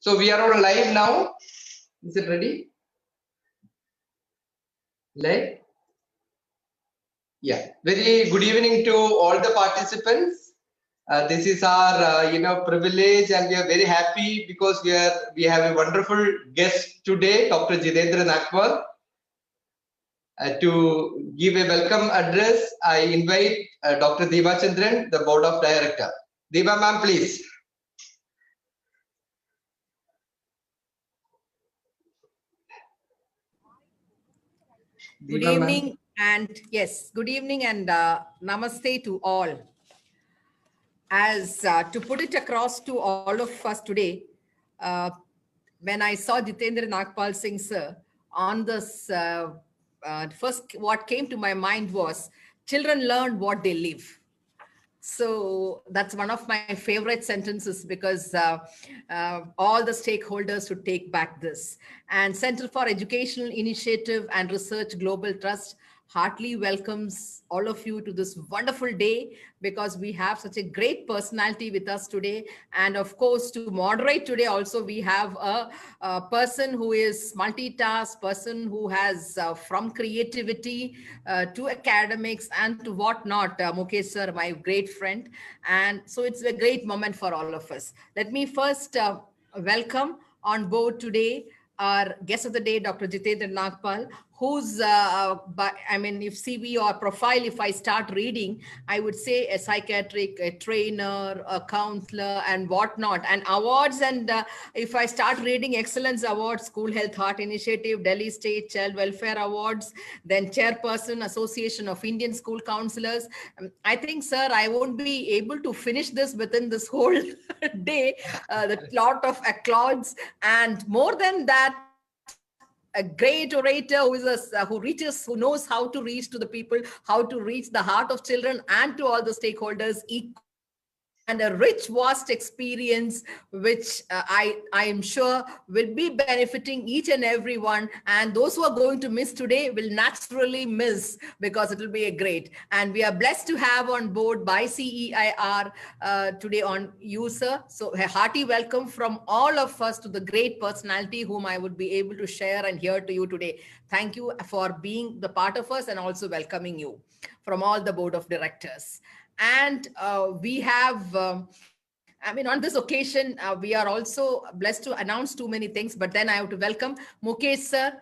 So we are on live now. Is it ready? Live? Yeah. Very good evening to all the participants. This is our privilege, and we are very happy because we have a wonderful guest today, Dr. Jitendra Nagapal. To give a welcome address, I invite Dr. Deva Chandran, the Board of Director. Deva ma'am, please. Good evening and yes, good evening and namaste to all. As to put it across to all of us today, when I saw Jitendra Nagapal Singh sir on this, first what came to my mind was children learn what they live. So that's one of my favorite sentences because all the stakeholders should take back this. And Center for Educational Initiative and Research Global Trust heartily welcomes all of you to this wonderful day because we have such a great personality with us today. And of course, to moderate today also, we have a person who is multitask, person who has from creativity to academics and to whatnot, Mukesh sir, my great friend. And so it's a great moment for all of us. Let me first welcome on board today our guest of the day, Dr. Jitendra Nagapal, who's, if CV or profile, if I start reading, I would say a psychiatric, a trainer, a counselor, and whatnot, and awards. And if I start reading Excellence Awards, School Health Heart Initiative, Delhi State Child Welfare Awards, then Chairperson, Association of Indian School Counselors. I think, sir, I won't be able to finish this within this whole day. The lot of applause, and more than that, a great orator who knows how to reach to the people, how to reach the heart of children and to all the stakeholders and a rich, vast experience, which I am sure will be benefiting each and every one. And those who are going to miss today will naturally miss because it will be a great. And we are blessed to have on board by CEIR today on you, sir. So a hearty welcome from all of us to the great personality whom I would be able to share and hear to you today. Thank you for being the part of us and also welcoming you from all the board of directors. And we have, on this occasion, we are also blessed to announce too many things, but then I have to welcome Mukesh sir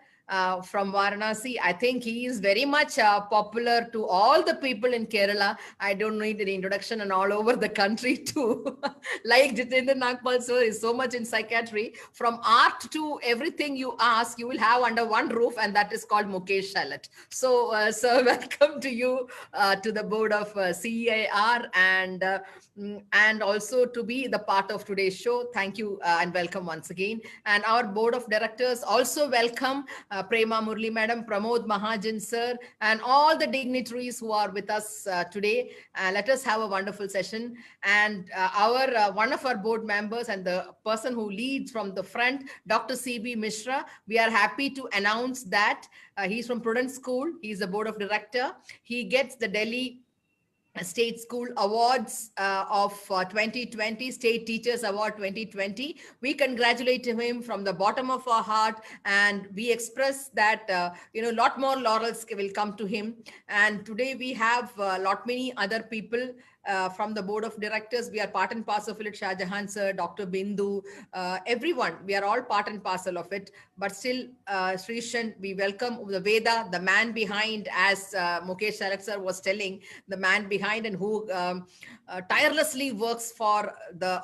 from Varanasi. I think he is very much popular to all the people in Kerala. I don't need an introduction, and all over the country too. Like Jitendra Nagapal sir is so much in psychiatry. From art to everything you ask, you will have under one roof, and that is called Mukesh Shalat. So, sir, welcome to you to the board of CEIR and also to be the part of today's show. Thank you and welcome once again. And our board of directors also welcome Prema Murli Madam, Pramod Mahajan sir, and all the dignitaries who are with us today. Let us have a wonderful session. And one of our board members and the person who leads from the front, Dr. C.B. Mishra, we are happy to announce that he's from Prudence School. He's the board of director. He gets the Delhi State School Awards of 2020, State Teachers Award 2020. We congratulate him from the bottom of our heart, and we express that a lot more laurels will come to him. And today we have a lot many other people from the board of directors. We are part and parcel of it. Shah Jahan sir, Dr. Bindu, everyone. We are all part and parcel of it. But still, Srishan, we welcome the Veda, the man behind, as Mukesh Shalat sir was telling, the man behind and who tirelessly works for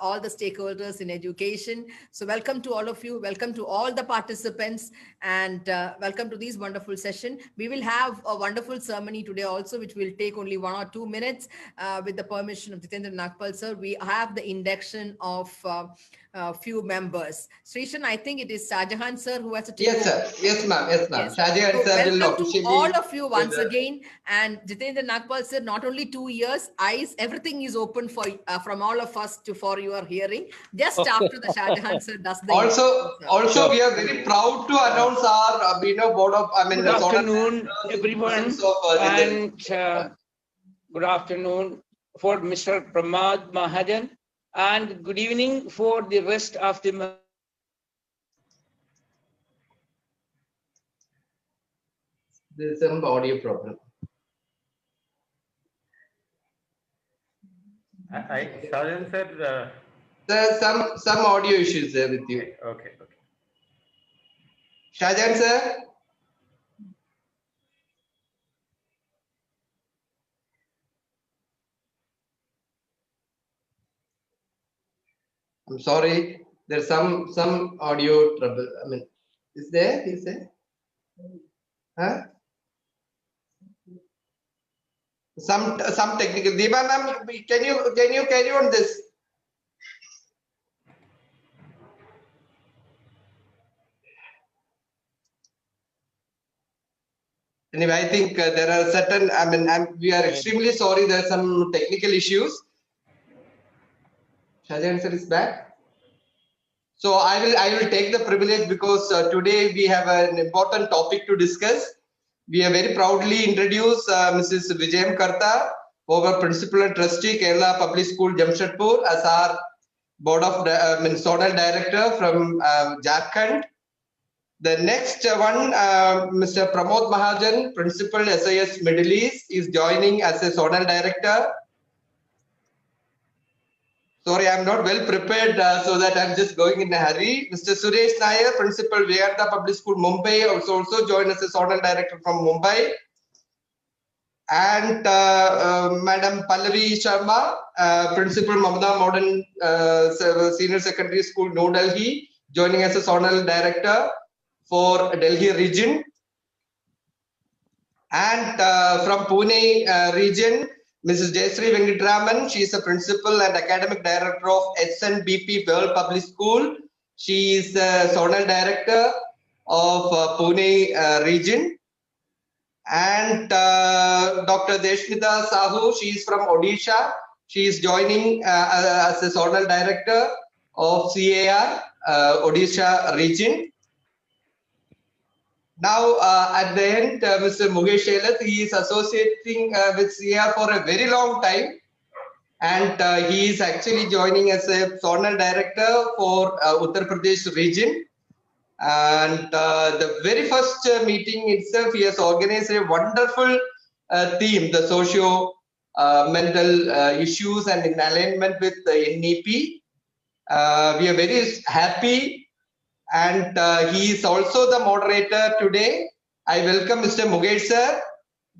all the stakeholders in education. So welcome to all of you. Welcome to all the participants, and welcome to this wonderful session. We will have a wonderful ceremony today also, which will take only 1 or 2 minutes with the permission of Jitendra Nagapal sir. We have the induction of few members. Srishan, I think it is Shah Jahan sir who has to take over. Sir. Yes, ma'am. Yes, ma'am. Shah Jahan sir will officially. To all of you once again. And Jitendra Nagapal sir, not only 2 years, everything is open for from all of us for your hearing. Just after the Shah Jahan sir does the Also, we are very proud to announce our board of good afternoon, everyone, and good afternoon for Mr. Pramod Mahajan, and good evening for the rest of the There's some audio problem. Sajan sir. There's some audio issues there with you. Okay. Shahjan sir. I'm sorry. There's some audio trouble. I mean, is there? Is there? Huh? Some technical. Deepa ma'am, can you carry on this? Anyway, I think there are certain. I mean, we are extremely sorry. There are some technical issues. Shahjan sir is back. So I will take the privilege because today we have an important topic to discuss. We have very proudly introduced Mrs. Vijayam Karta, our Principal and Trustee, Kerala Public School, Jamshedpur, as our Board of Zonal Director from Jharkhand. The next one, Mr. Pramod Mahajan, Principal SIS Middle East, is joining as a Zonal Director. Sorry, I'm not well prepared, so that I'm just going in a hurry. Mr. Suresh Nair, Principal Vivekananda Public School, Mumbai, also joined as a Zonal Director from Mumbai. And Madam Pallavi Sharma, Principal Mamata Modern Senior Secondary School, New Delhi, joining as a Zonal Director for Delhi region. And from Pune region, Mrs. Jayashree Venkatraman, she is a Principal and Academic Director of SNBP World Public School. She is the Zonal Director of Pune region. And Dr. Deshmita Sahu, she is from Odisha. She is joining as a Zonal Director of CEIR Odisha region. Now, at the end, Mr. Mukesh Shelat, he is associating with CEIR for a very long time. And he is actually joining as a Zonal Director for Uttar Pradesh region. And the very first meeting itself, he has organized a wonderful theme, the socio-mental issues and in alignment with the NEP. We are very happy. And he is also the moderator today. I welcome Mr. Mukesh sir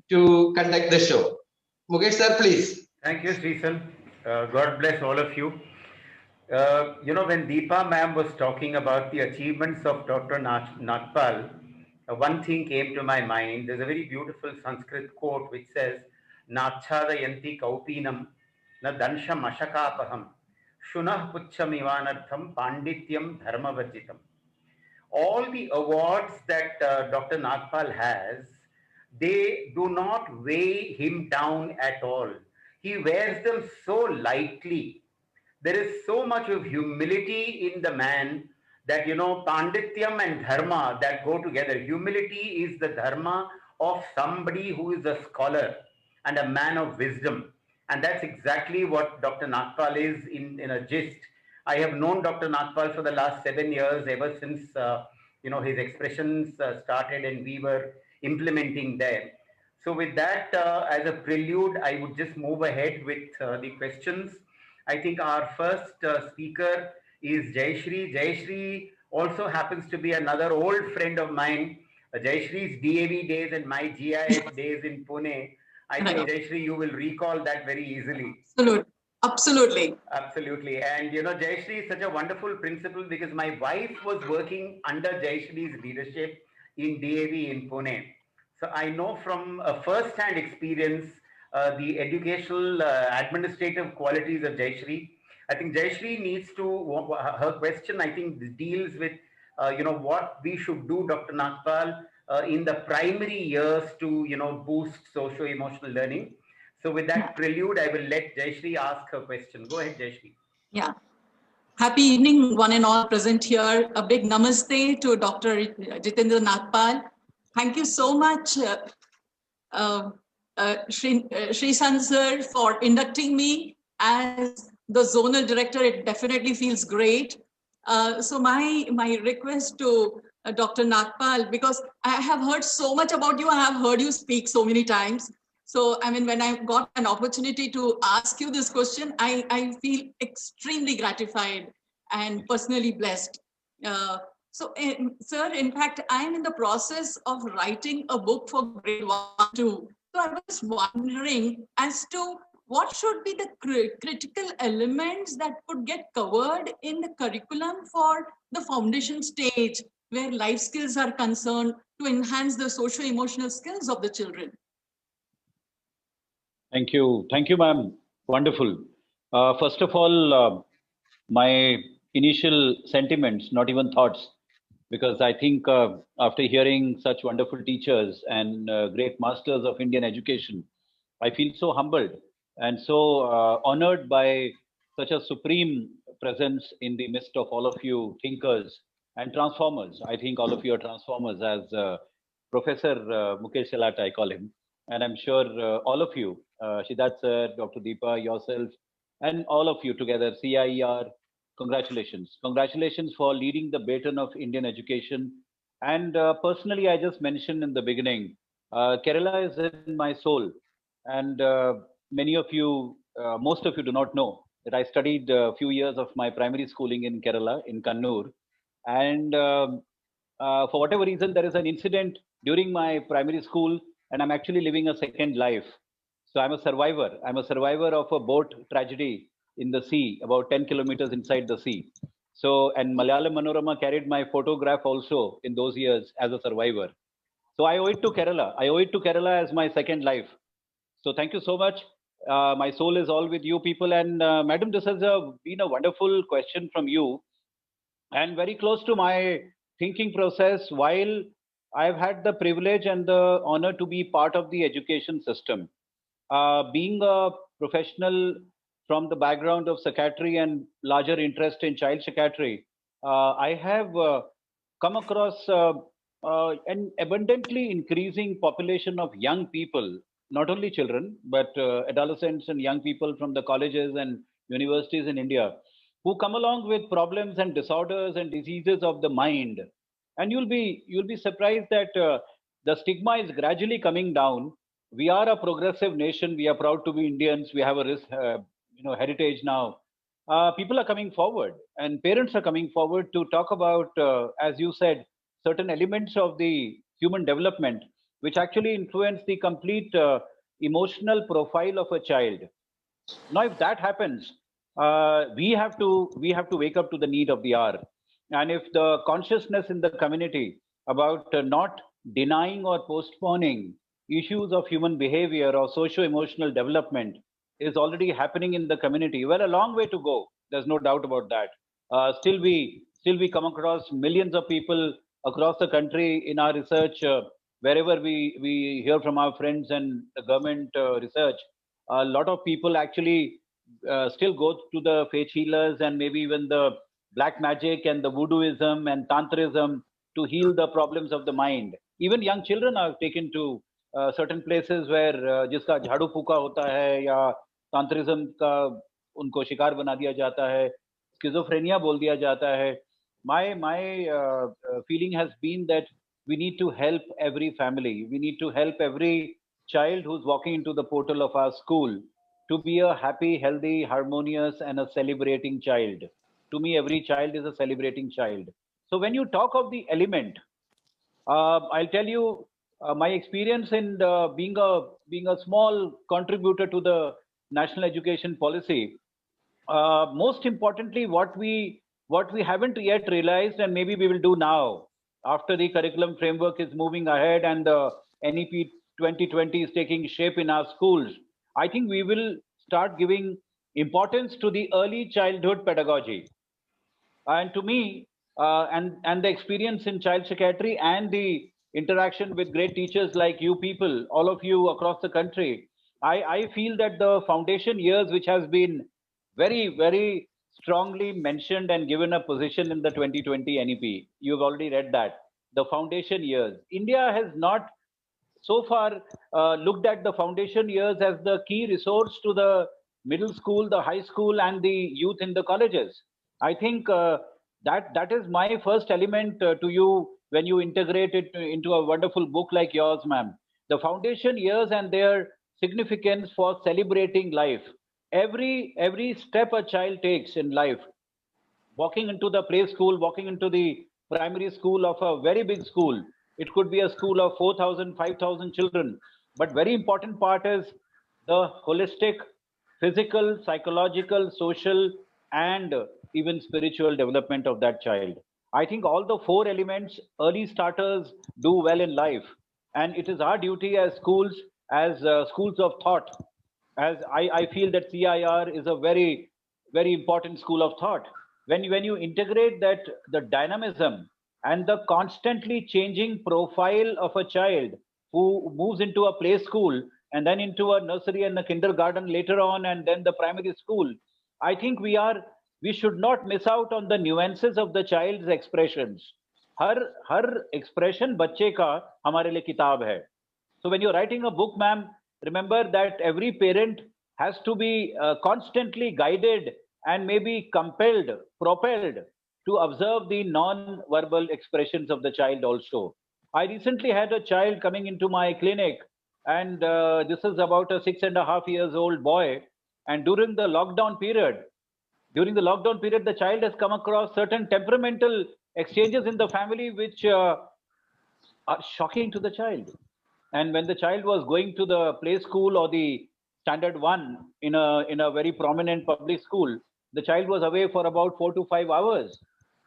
to conduct the show. Mukesh sir, please. Thank you, Srisan. God bless all of you. You know, when Deepa ma'am was talking about the achievements of Dr. Nagapal, one thing came to my mind. There's a very beautiful Sanskrit quote which says, Nachadayanti kaupinam na dansham ashakapaham shunah puchcham ivanartham pandityam dharmavajitam. All the awards that Dr. Nagapal has, they do not weigh him down at all. He wears them so lightly. There is so much of humility in the man that, you know, Pandityam and Dharma that go together. Humility is the Dharma of somebody who is a scholar and a man of wisdom. And that's exactly what Dr. Nagapal is in a gist. I have known Dr. Nagapal for the last 7 years, ever since, you know, his expressions started and we were implementing them. So with that, as a prelude, I would just move ahead with the questions. I think our first speaker is Jayashree. Jayashree also happens to be another old friend of mine. Jayashree's DAV days and my GIS days in Pune. I think, Jayashree, you will recall that very easily. Absolutely. And, you know, Jayashree is such a wonderful principal because my wife was working under Jayashree's leadership in DAV in Pune. So I know from a first-hand experience the educational administrative qualities of Jayashree. I think Jayashree needs to, her question, I think, deals with, you know, what we should do, Dr. Nagapal, in the primary years to, you know, boost socio-emotional learning. So with that prelude, I will let Jayashree ask her question. Go ahead, Jayashree. Yeah. Happy evening, one and all present here. A big namaste to Dr. Jitendra Nagapal. Thank you so much, Srisan sir, for inducting me as the zonal director. It definitely feels great. So my request to Dr. Nagapal, because I have heard so much about you. I have heard you speak so many times. So, I mean, when I got an opportunity to ask you this question, I feel extremely gratified and personally blessed. Sir, in fact, I'm in the process of writing a book for grade 1, 2. So I was wondering as to what should be the critical elements that could get covered in the curriculum for the foundation stage where life skills are concerned to enhance the socio-emotional skills of the children. Thank you, ma'am. Wonderful. First of all, my initial sentiments, not even thoughts, because I think after hearing such wonderful teachers and great masters of Indian education, I feel so humbled and so honored by such a supreme presence in the midst of all of you thinkers and transformers. I think all of you are transformers, as Professor Mukesh Salat, I call him. And I'm sure all of you, Siddharth sir, Dr. Deepa, yourself, and all of you together, CEIR, congratulations. Congratulations for leading the baton of Indian education. And personally, I just mentioned in the beginning, Kerala is in my soul. And many of you, most of you do not know that I studied a few years of my primary schooling in Kerala, in Kannur. And for whatever reason, there is an incident during my primary school, and I'm actually living a second life. So I'm a survivor. I'm a survivor of a boat tragedy in the sea, about 10 kilometers inside the sea. So, and Malayalam Manorama carried my photograph also in those years as a survivor. So I owe it to Kerala. I owe it to Kerala as my second life. So thank you so much. My soul is all with you people. And Madam, this has been a wonderful question from you and very close to my thinking process while I've had the privilege and the honor to be part of the education system. Being a professional from the background of psychiatry and larger interest in child psychiatry, I have come across an abundantly increasing population of young people, not only children, but adolescents and young people from the colleges and universities in India, who come along with problems and disorders and diseases of the mind. And you'll be surprised that the stigma is gradually coming down. We are a progressive nation. We are proud to be Indians. We have a heritage now. People are coming forward, and parents are coming forward to talk about, as you said, certain elements of the human development, which actually influence the complete emotional profile of a child. Now, if that happens, we have to wake up to the need of the hour. And if the consciousness in the community about not denying or postponing issues of human behavior or socio-emotional development is already happening in the community, well, a long way to go. There's no doubt about that. Still we come across millions of people across the country in our research, wherever we hear from our friends and the government research. A lot of people actually still go to the faith healers and maybe even the black magic and the voodooism and tantrism to heal the problems of the mind. Even young children are taken to certain places where जिसका झाड़ू फूका होता है या tantrism का उनको शिकार बना दिया जाता है, schizophrenia बोल दिया जाता है. My feeling has been that we need to help every family. We need to help every child who's walking into the portal of our school to be a happy, healthy, harmonious, and a celebrating child. To me, every child is a celebrating child. So when you talk of the element, I'll tell you my experience in being a small contributor to the national education policy. Most importantly, what we haven't yet realized, and maybe we will do now, after the curriculum framework is moving ahead and the NEP 2020 is taking shape in our schools, I think we will start giving importance to the early childhood pedagogy. And to me, and the experience in child psychiatry and the interaction with great teachers like you people, all of you across the country, I feel that the foundation years, which has been very, very strongly mentioned and given a position in the 2020 NEP, you've already read that. The foundation years. India has not so far looked at the foundation years as the key resource to the middle school, the high school, and the youth in the colleges. I think that is my first element to you when you integrate it into a wonderful book like yours, ma'am. The foundation years and their significance for celebrating life. Every step a child takes in life, walking into the play school, walking into the primary school of a very big school. It could be a school of 4,000, 5,000 children. But very important part is the holistic, physical, psychological, social, and even spiritual development of that child. I think all the four elements early starters do well in life. And it is our duty as schools of thought, as I feel that CIR is a very important school of thought. When you integrate that, the dynamism and the constantly changing profile of a child who moves into a play school and then into a nursery and a kindergarten later on and then the primary school, I think we should not miss out on the nuances of the child's expressions. Her expression बच्चे का हमारे लिए किताब है. So when you're writing a book, ma'am, remember that every parent has to be constantly guided and maybe propelled to observe the non-verbal expressions of the child also. I recently had a child coming into my clinic, and this is about a 6.5 years old boy. And during the lockdown period, the child has come across certain temperamental exchanges in the family which are shocking to the child. And when the child was going to the play school or the standard one in a very prominent public school, the child was away for about 4 to 5 hours.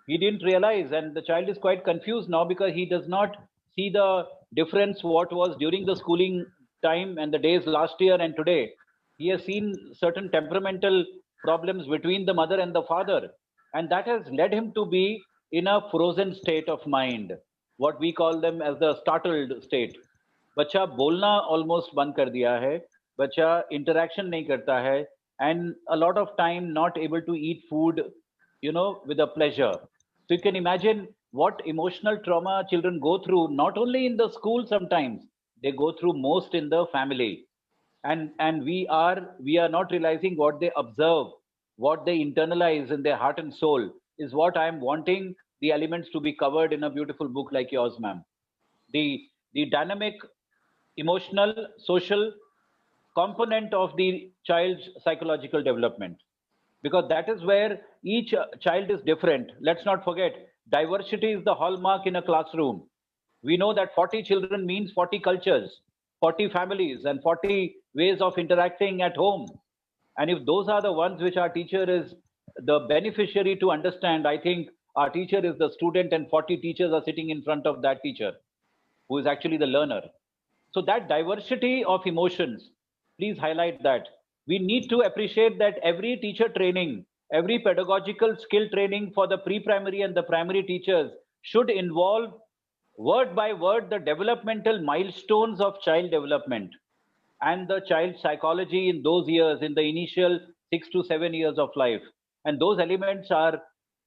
He didn't realize, and the child is quite confused now because he does not see the difference what was during the schooling time and the days last year and today. He has seen certain temperamental problems between the mother and the father, and that has led him to be in a frozen state of mind, what we call them as the startled state. बच्चा बोलना almost बंद कर दिया है, बच्चा interaction नहीं करता है, and a lot of time not able to eat food, with a pleasure. So you can imagine what emotional trauma children go through, not only in the school, sometimes they go through most in the family. And we are not realizing what they observe, what they internalize in their heart and soul is what I am wanting the elements to be covered in a beautiful book like yours, ma'am. The dynamic, emotional, social component of the child's psychological development, because that is where each child is different. Let's not forget, diversity is the hallmark in a classroom. We know that 40 children means 40 cultures, 40 families, and 40 ways of interacting at home. And if those are the ones which our teacher is the beneficiary to understand, I think our teacher is the student and 40 teachers are sitting in front of that teacher, who is actually the learner. So that diversity of emotions, please highlight that. We need to appreciate that every teacher training, every pedagogical skill training for the pre-primary and the primary teachers should involve word by word the developmental milestones of child development and the child psychology in those years, in the initial 6 to 7 years of life. And those elements are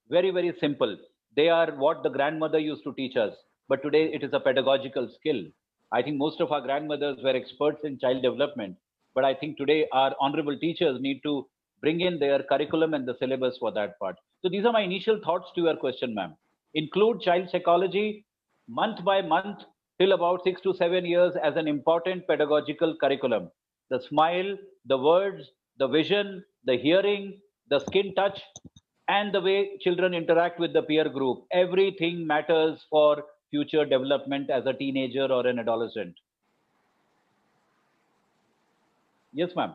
very, very simple. They are what the grandmother used to teach us, but today it is a pedagogical skill. I think most of our grandmothers were experts in child development, but I think today our honorable teachers need to bring in their curriculum and the syllabus for that part. So these are my initial thoughts to your question, ma'am. Include child psychology month by month till about 6 to 7 years as an important pedagogical curriculum. The smile, the words, the vision, the hearing, the skin touch, and the way children interact with the peer group. Everything matters for future development as a teenager or an adolescent. Yes, ma'am.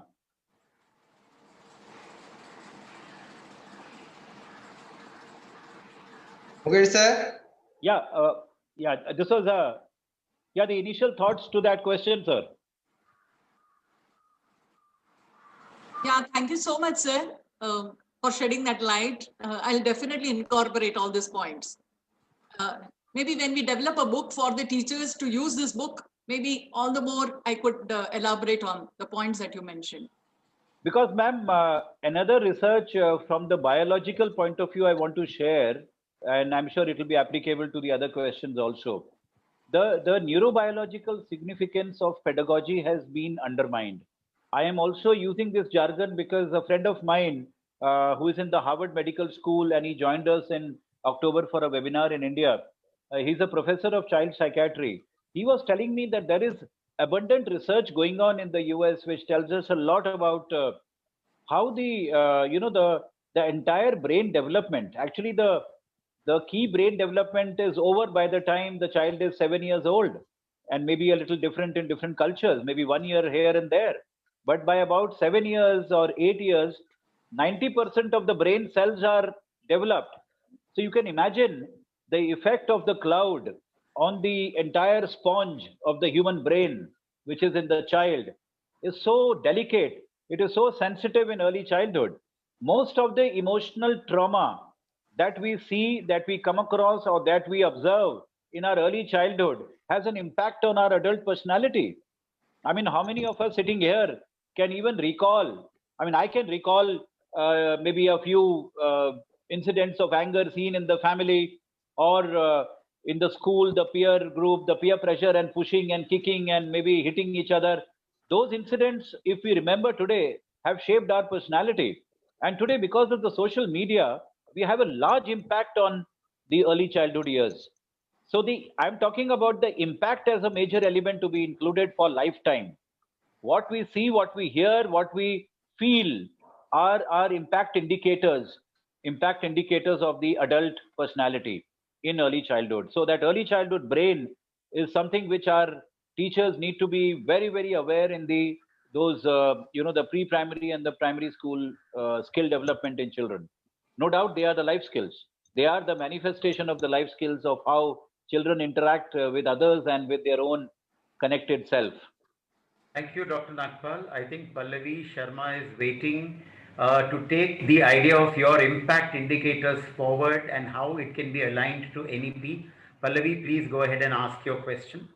Okay, sir. Yeah, this was the initial thoughts to that question, sir. Yeah, thank you so much, sir, for shedding that light. I'll definitely incorporate all these points. Maybe when we develop a book for the teachers to use this book, maybe all the more I could elaborate on the points that you mentioned. Because, ma'am, another research from the biological point of view I want to share, and I'm sure it will be applicable to the other questions also. The neurobiological significance of pedagogy has been undermined. I am also using this jargon because a friend of mine who is in the Harvard Medical School, and he joined us in October for a webinar in India. He's a professor of child psychiatry. He was telling me that there is abundant research going on in the US, which tells us a lot about how the entire brain development. Actually, the key brain development is over by the time the child is 7 years old, and maybe a little different in different cultures, maybe 1 year here and there. But by about 7 years or 8 years, 90% of the brain cells are developed. So you can imagine the effect of the cloud on the entire sponge of the human brain, which is in the child, is so delicate. It is so sensitive in early childhood. Most of the emotional trauma that we see, that we come across, or that we observe in our early childhood has an impact on our adult personality. I mean, how many of us sitting here can even recall? I mean, I can recall maybe a few incidents of anger seen in the family or in the school, the peer group, the peer pressure and pushing and kicking and maybe hitting each other. Those incidents, if we remember today, have shaped our personality. And today, because of the social media, we have a large impact on the early childhood years. So I'm talking about the impact as a major element to be included for lifetime. What we see, what we hear, what we feel are impact indicators of the adult personality in early childhood. So that early childhood brain is something which our teachers need to be very, very aware in the pre-primary and the primary school skill development in children. No doubt they are the life skills. They are the manifestation of the life skills of how children interact with others and with their own connected self. Thank you, Dr. Nagapal. I think Pallavi Sharma is waiting to take the idea of your impact indicators forward and how it can be aligned to NEP. Pallavi, please go ahead and ask your question.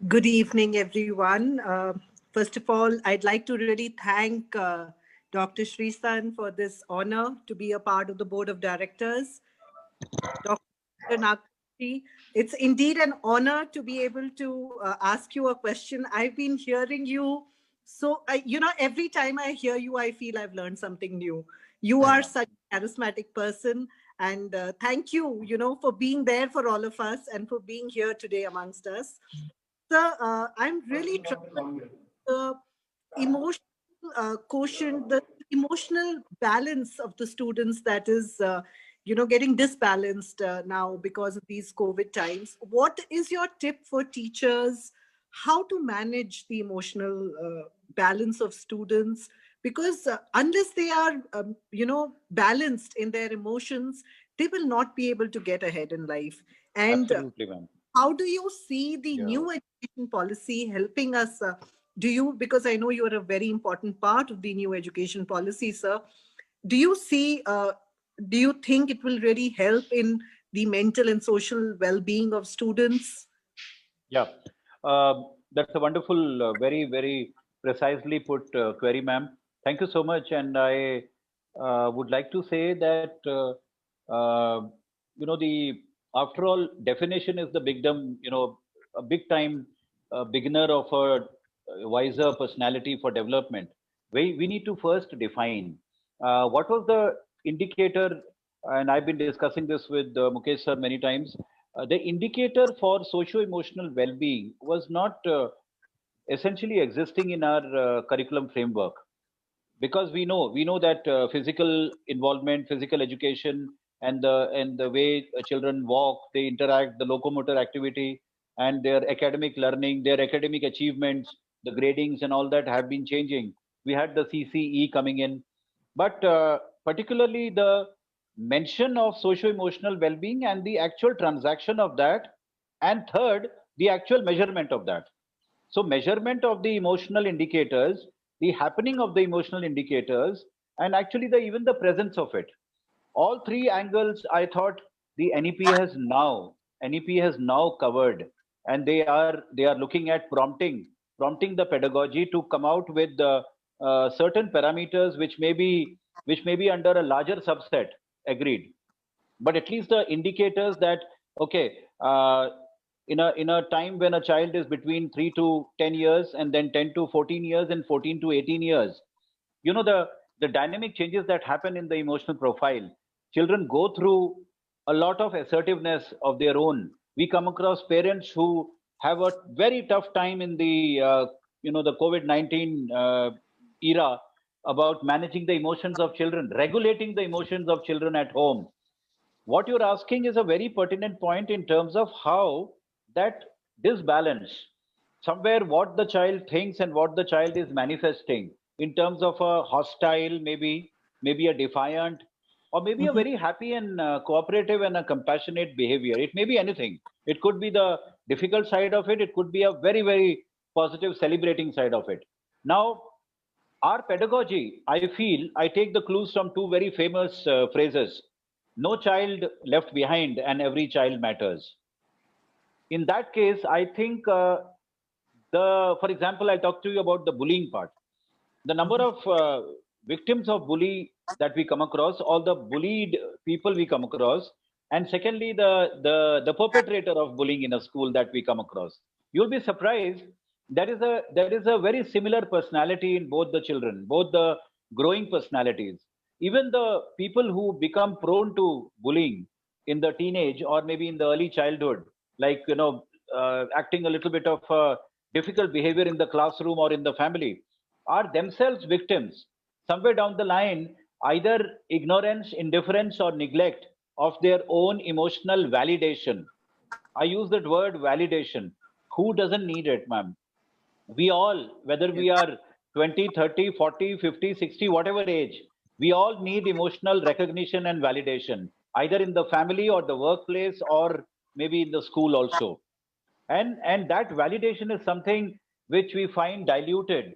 Good evening, everyone. First of all, I'd like to really thank Dr. Srisan for this honor to be a part of the board of directors. Dr. Nagapal, it's indeed an honor to be able to ask you a question. I've been hearing you. So, every time I hear you, I feel I've learned something new. You are such a charismatic person. And thank you, for being there for all of us and for being here today amongst us. So I'm really troubled with the emotional quotient, the emotional balance of the students that is, getting disbalanced now because of these COVID times. What is your tip for teachers? How to manage the emotional balance of students? Because unless they are, balanced in their emotions, they will not be able to get ahead in life. And absolutely, ma'am. How do you see the new education policy helping us? Because I know you are a very important part of the new education policy, sir. Do you think it will really help in the mental and social well-being of students? Yeah, that's a wonderful, very, very precisely put query, ma'am. Thank you so much. And I would like to say that, after all, definition is the a big time beginner of a wiser personality for development. We need to first define what was the indicator, and I've been discussing this with Mukesh sir many times. The indicator for socio-emotional well-being was not essentially existing in our curriculum framework, because we know that physical involvement, physical education, and the way children walk, they interact, the locomotor activity, and their academic learning, their academic achievements, the gradings, and all that have been changing. We had the CCE coming in, but particularly the mention of socio-emotional well-being and the actual transaction of that, and third, the actual measurement of that. So measurement of the emotional indicators, the happening of the emotional indicators, and actually even the presence of it. All three angles, I thought the NEP has now covered, and they are looking at prompting the pedagogy to come out with certain parameters which may be under a larger subset. Agreed, but at least the indicators that in a time when a child is between 3 to 10 years, and then 10 to 14 years, and 14 to 18 years, the dynamic changes that happen in the emotional profile. Children go through a lot of assertiveness of their own. We come across parents who have a very tough time in the the COVID-19 era about managing the emotions of children, regulating the emotions of children at home. What you're asking is a very pertinent point in terms of how that disbalance, somewhere what the child thinks and what the child is manifesting in terms of a hostile, maybe a defiant, or maybe a very happy and cooperative and a compassionate behavior. It may be anything. It could be the difficult side of it. It could be a very, very positive celebrating side of it. Now, our pedagogy, I feel, I take the clues from two very famous phrases: no child left behind and every child matters. In that case, I think for example, I talked to you about the bullying part. The number of victims of bully that we come across, all the bullied people we come across, and secondly, the perpetrator of bullying in a school that we come across. You'll be surprised. There is a very similar personality in both the children, both the growing personalities. Even the people who become prone to bullying in the teenage or maybe in the early childhood, like acting a little bit of difficult behavior in the classroom or in the family, are themselves victims somewhere down the line, either ignorance, indifference, or neglect of their own emotional validation. I use that word validation. Who doesn't need it, ma'am? We all, whether we are 20, 30, 40, 50, 60, whatever age, we all need emotional recognition and validation, either in the family or the workplace or maybe in the school also. And that validation is something which we find diluted,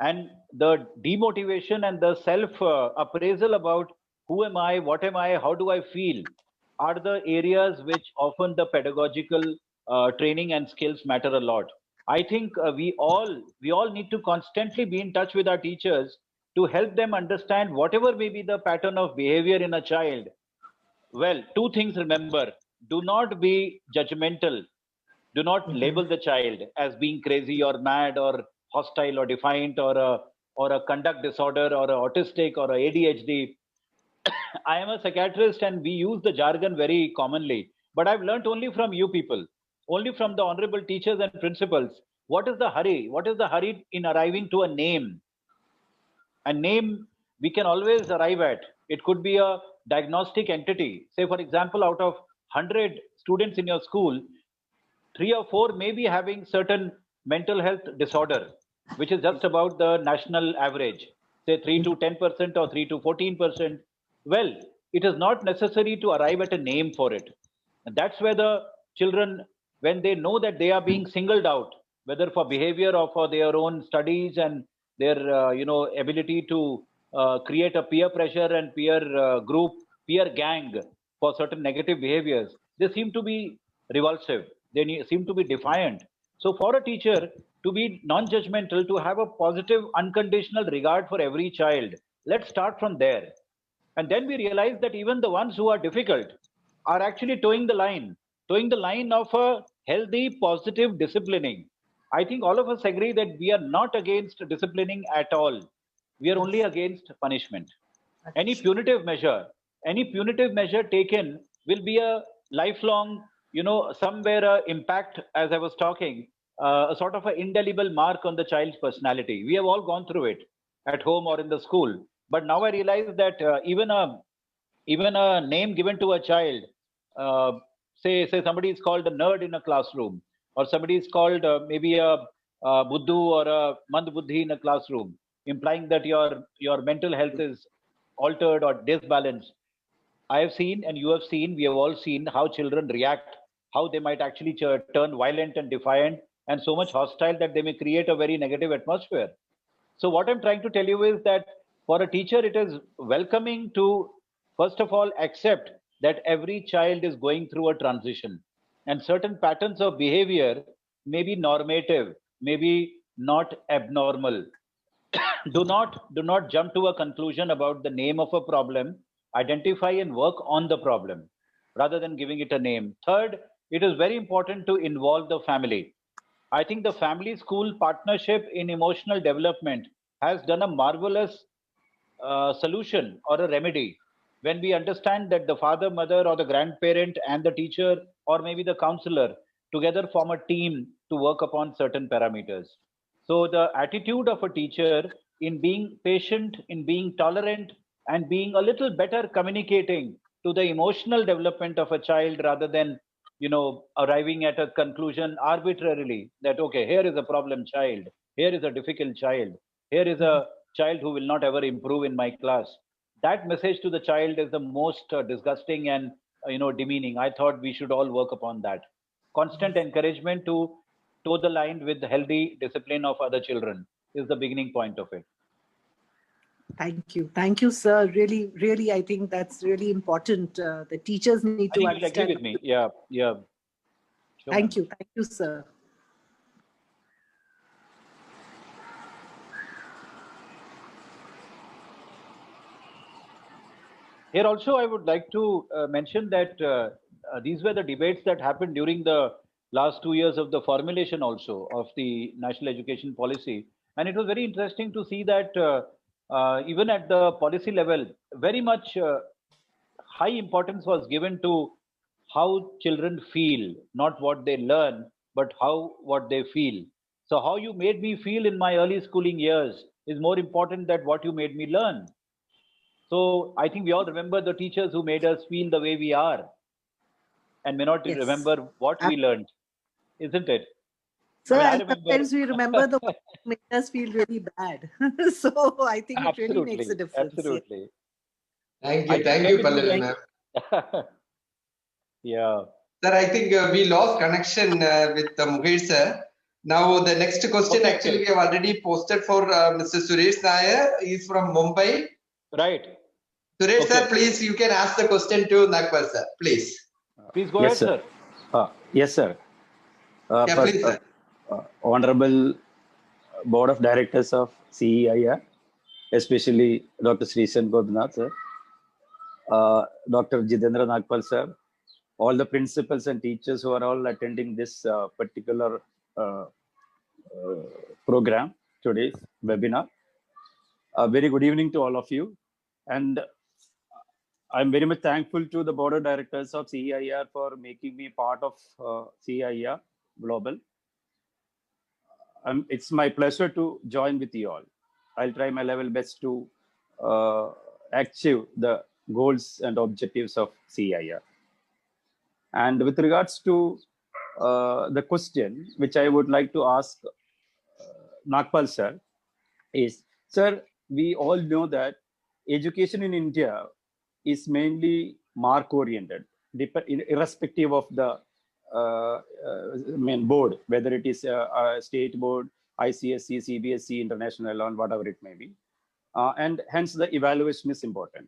and the demotivation and the self appraisal about who am I, what am I, how do I feel, are the areas which often the pedagogical training and skills matter a lot. I think we all need to constantly be in touch with our teachers to help them understand whatever may be the pattern of behavior in a child. Well, two things, remember: do not be judgmental. Do not label the child as being crazy or mad or hostile or defiant or a conduct disorder or a autistic or a ADHD. I am a psychiatrist and we use the jargon very commonly, but I've learnt only from you people, only from the honorable teachers and principals. What is the hurry? What is the hurry in arriving to a name? A name we can always arrive at. It could be a diagnostic entity. Say, for example, out of 100 students in your school, 3 or 4 may be having certain mental health disorder, which is just about the national average, say 3 to 10% or 3 to 14%. Well, it is not necessary to arrive at a name for it. And that's where the children, when they know that they are being singled out, whether for behavior or for their own studies and their ability to create a peer pressure and peer group, peer gang for certain negative behaviors, they seem to be revulsive. They seem to be defiant. So for a teacher to be non-judgmental, to have a positive, unconditional regard for every child, let's start from there. And then we realize that even the ones who are difficult are actually towing the line of a healthy, positive disciplining. I think all of us agree that we are not against disciplining at all. We are only against punishment. Any punitive measure taken will be a lifelong, somewhere impact, as I was talking, a sort of an indelible mark on the child's personality. We have all gone through it at home or in the school. But now I realize that even a name given to a child, say somebody is called a nerd in a classroom, or somebody is called maybe a buddhu or a mandbuddhi in a classroom, implying that your mental health is altered or disbalanced. I have seen, and you have seen, we have all seen how children react, how they might actually turn violent and defiant and so much hostile that they may create a very negative atmosphere. So what I'm trying to tell you is that for a teacher, it is welcoming to, first of all, accept that every child is going through a transition, and certain patterns of behavior may be normative, maybe not abnormal. Do not jump to a conclusion about the name of a problem. Identify and work on the problem rather than giving it a name. Third, it is very important to involve the family. I think the family school partnership in emotional development has done a marvelous solution or a remedy. when we understand that the father, mother, or the grandparent and the teacher, or maybe the counselor, together form a team to work upon certain parameters. So the attitude of a teacher in being patient, in being tolerant, and being a little better communicating to the emotional development of a child, rather than arriving at a conclusion arbitrarily that, okay, here is a problem child, here is a difficult child, here is a child who will not ever improve in my class. That message to the child is the most disgusting and demeaning. I thought we should all work upon that. Constant encouragement to toe the line with the healthy discipline of other children is the beginning point of it. Thank you, sir. Really, I think that's really important. The teachers need to understand. You'll agree with me. Yeah. Sure, thank you, sir. Here also, I would like to mention that these were the debates that happened during the last 2 years of the formulation also of the national education policy. And it was very interesting to see that even at the policy level, very much high importance was given to how children feel, not what they learn, but what they feel. So how you made me feel in my early schooling years is more important than what you made me learn. So I think we all remember the teachers who made us feel the way we are and may not remember what we learned, isn't it? So I remember. Sometimes we remember the ones who made us feel really bad. So I think it really makes a difference. Absolutely. Thank you, Pallavi ma'am. Yeah. Sir, I think we lost connection with Mukesh sir. Now the next question we have already posted for Mr. Suresh Nair. He is from Mumbai. Right. Suresh sir, please, you can ask the question to Nagapal sir, please. Please go ahead, sir. Yes, sir. Please, sir. Honorable Board of Directors of CEIR, especially Dr. Sreesan Gopinath sir, Dr. Jitendra Nagapal sir, all the principals and teachers who are all attending this particular program, today's webinar. Very good evening to all of you. And I'm very much thankful to the Board of Directors of CEIR for making me part of CEIR Global. It's my pleasure to join with you all. I'll try my level best to achieve the goals and objectives of CEIR. And with regards to the question, which I would like to ask Nagapal sir, is, sir, we all know that education in India is mainly mark-oriented, irrespective of the main board, whether it is a state board, ICSE, CBSE, international, or whatever it may be. And hence the evaluation is important.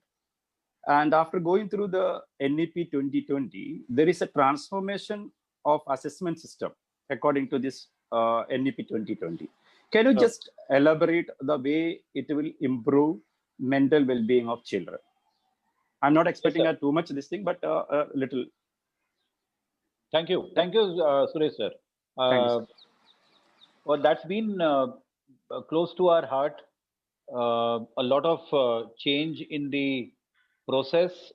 And after going through the NEP 2020, there is a transformation of assessment system according to this NEP 2020. Can you just elaborate the way it will improve mental well-being of children? I'm not expecting too much this thing, but a little. Thank you, Suresh sir. Thank you, sir. Well, that's been close to our heart. A lot of change in the process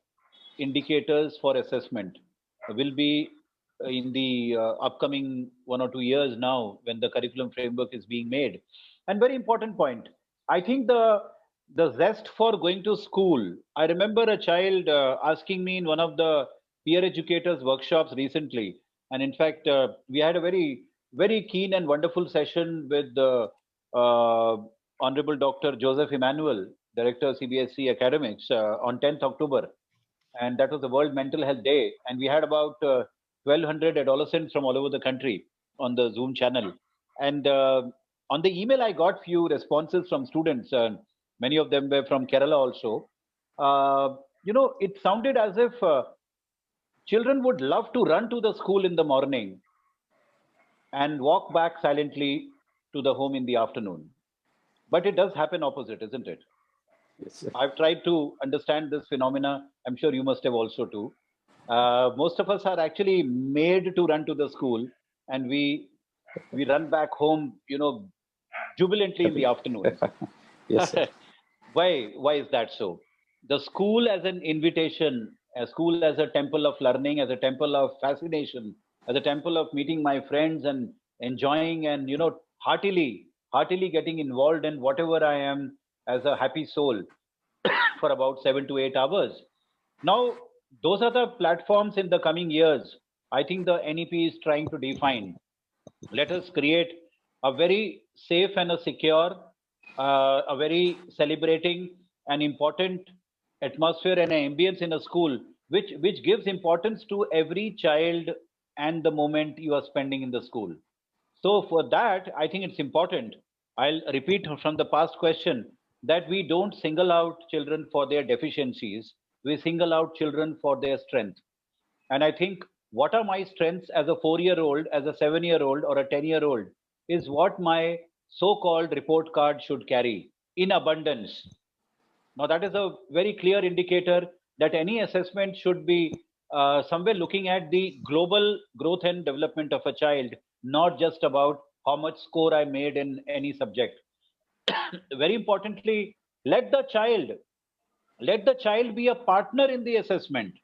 indicators for assessment will be in the upcoming 1 or 2 years now, when the curriculum framework is being made. And very important point, I think the zest for going to school. I remember a child asking me in one of the peer educators workshops recently, and in fact we had a very, very keen and wonderful session with the Honorable Dr. Joseph Emmanuel, Director of CBSE Academics, on 10th October. And that was the World Mental Health Day. And we had about 1,200 adolescents from all over the country on the Zoom channel. And on the email, I got few responses from students. Many of them were from Kerala also. It sounded as if children would love to run to the school in the morning and walk back silently to the home in the afternoon. But it does happen opposite, isn't it? Yes, sir. I've tried to understand this phenomena. I'm sure you must have also too. Most of us are actually made to run to the school, and we run back home, jubilantly in the afternoon. Yes, sir. Why is that so? the school as an invitation, a school as a temple of learning, as a temple of fascination, as a temple of meeting my friends and enjoying and, heartily getting involved in whatever I am as a happy soul for about 7 to 8 hours. Now, those are the platforms in the coming years. I think the NEP is trying to define. Let us create a very safe and a secure, a very celebrating and important atmosphere and an ambience in a school, which gives importance to every child and the moment you are spending in the school. So for that, I think it's important. I'll repeat from the past question that we don't single out children for their deficiencies. We single out children for their strength. And I think what are my strengths as a 4-year-old, as a 7-year-old, or a 10-year-old is what my so-called report card should carry in abundance. Now, that is a very clear indicator that any assessment should be somewhere looking at the global growth and development of a child, not just about how much score I made in any subject. Very importantly, let the child be a partner in the assessment.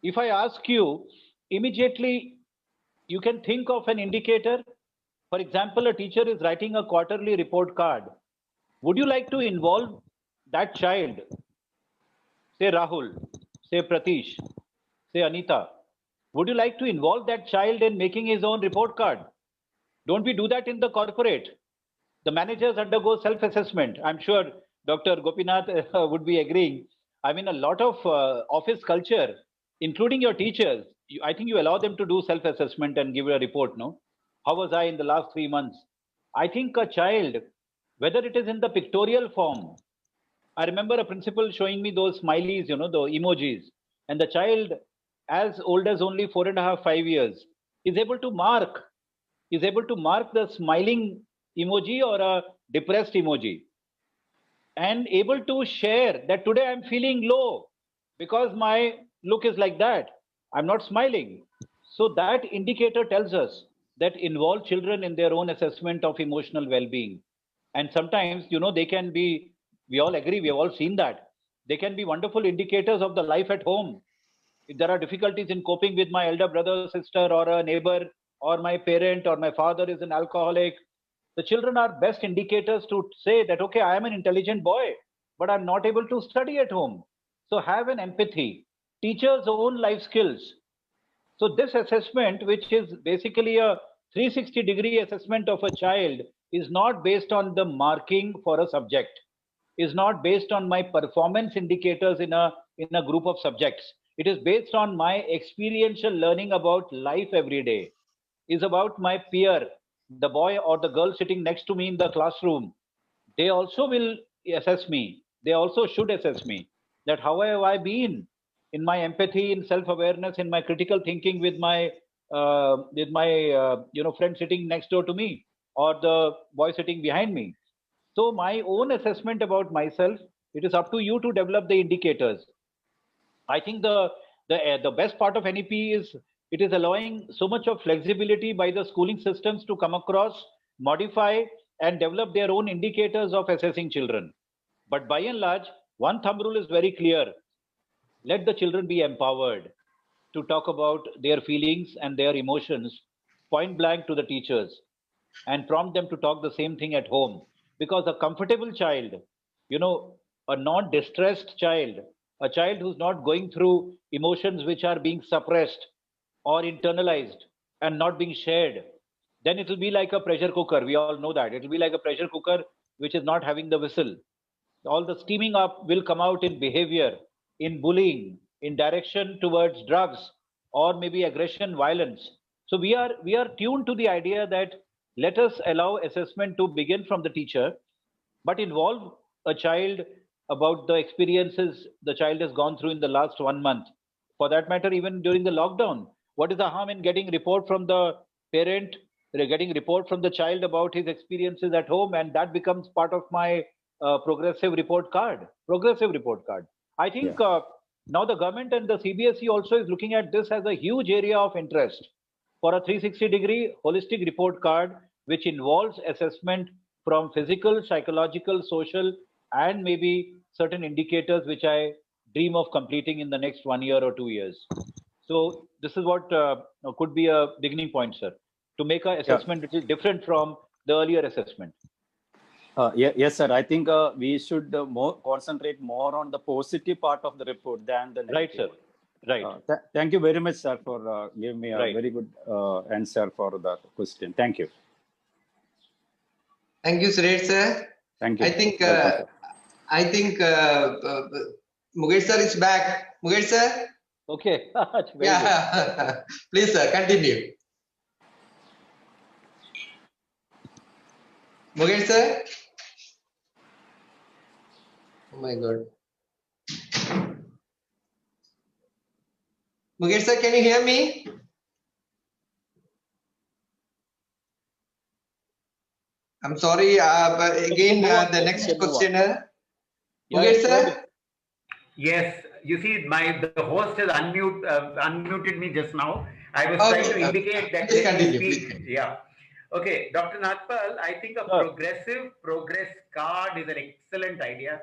If I ask you, immediately you can think of an indicator. For example, a teacher is writing a quarterly report card. Would you like to involve that child, say Rahul, say Pratish, say Anita? Would you like to involve that child in making his own report card? Don't we do that in the corporate? The managers undergo self-assessment. I'm sure Dr. Gopinath would be agreeing. I mean, a lot of office culture, including your teachers, I think you allow them to do self-assessment and give a report, no? How was I in the last 3 months? I think a child, whether it is in the pictorial form, I remember a principal showing me those smileys, the emojis, and the child, as old as only 4.5, 5 years, is able to mark the smiling emoji or a depressed emoji, and able to share that today I'm feeling low because my look is like that. I'm not smiling. So that indicator tells us that involve children in their own assessment of emotional well-being. And sometimes, they can be, we all agree, we have all seen that. They can be wonderful indicators of the life at home. If there are difficulties in coping with my elder brother, sister, or a neighbor, or my parent, or my father is an alcoholic, the children are best indicators to say that, okay, I am an intelligent boy, but I'm not able to study at home. So have an empathy. Teachers' own life skills. So this assessment, which is basically a 360-degree assessment of a child, is not based on the marking for a subject, is not based on my performance indicators in a group of subjects. It is based on my experiential learning about life every day, is about my peer, the boy or the girl sitting next to me in the classroom. They also will assess me. They also should assess me that how have I been in my empathy, in self-awareness, in my critical thinking with my friend sitting next door to me or the boy sitting behind me. So my own assessment about myself, it is up to you to develop the indicators. I think the best part of NEP is it is allowing so much of flexibility by the schooling systems to come across, modify, and develop their own indicators of assessing children. But by and large, one thumb rule is very clear. Let the children be empowered to talk about their feelings and their emotions point blank to the teachers and prompt them to talk the same thing at home. Because a comfortable child, a non-distressed child, a child who's not going through emotions which are being suppressed or internalized and not being shared, then it will be like a pressure cooker. We all know that. It will be like a pressure cooker which is not having the whistle. All the steaming up will come out in behavior, in bullying, in direction towards drugs, or maybe aggression, violence. So we are tuned to the idea that let us allow assessment to begin from the teacher, but involve a child about the experiences the child has gone through in the last 1 month. For that matter, even during the lockdown, what is the harm in getting report from the parent, getting report from the child about his experiences at home, and that becomes part of my progressive report card. I think now the government and the CBSE also is looking at this as a huge area of interest for a 360-degree holistic report card, which involves assessment from physical, psychological, social, and maybe certain indicators which I dream of completing in the next 1 year or 2 years. So this is what could be a beginning point, sir, to make an assessment which is different from the earlier assessment. Yes, sir. I think we should concentrate more on the positive part of the report than the negative. Right, sir. Right. Thank you very much, sir, for giving me a very good answer for the question. Thank you. Thank you, Suresh, sir. Thank you. I think Mukesh sir is back. Mukesh sir? Okay. Yeah. Please, sir, continue. Mukesh sir? Oh my God. Mukesh sir, can you hear me? I'm sorry, but again, the next questioner. Mukesh sir? Yes, you see, the host has unmuted me just now. I was trying to indicate that let me speak. Yeah. Okay, Dr. Nagapal, I think a progressive progress card is an excellent idea.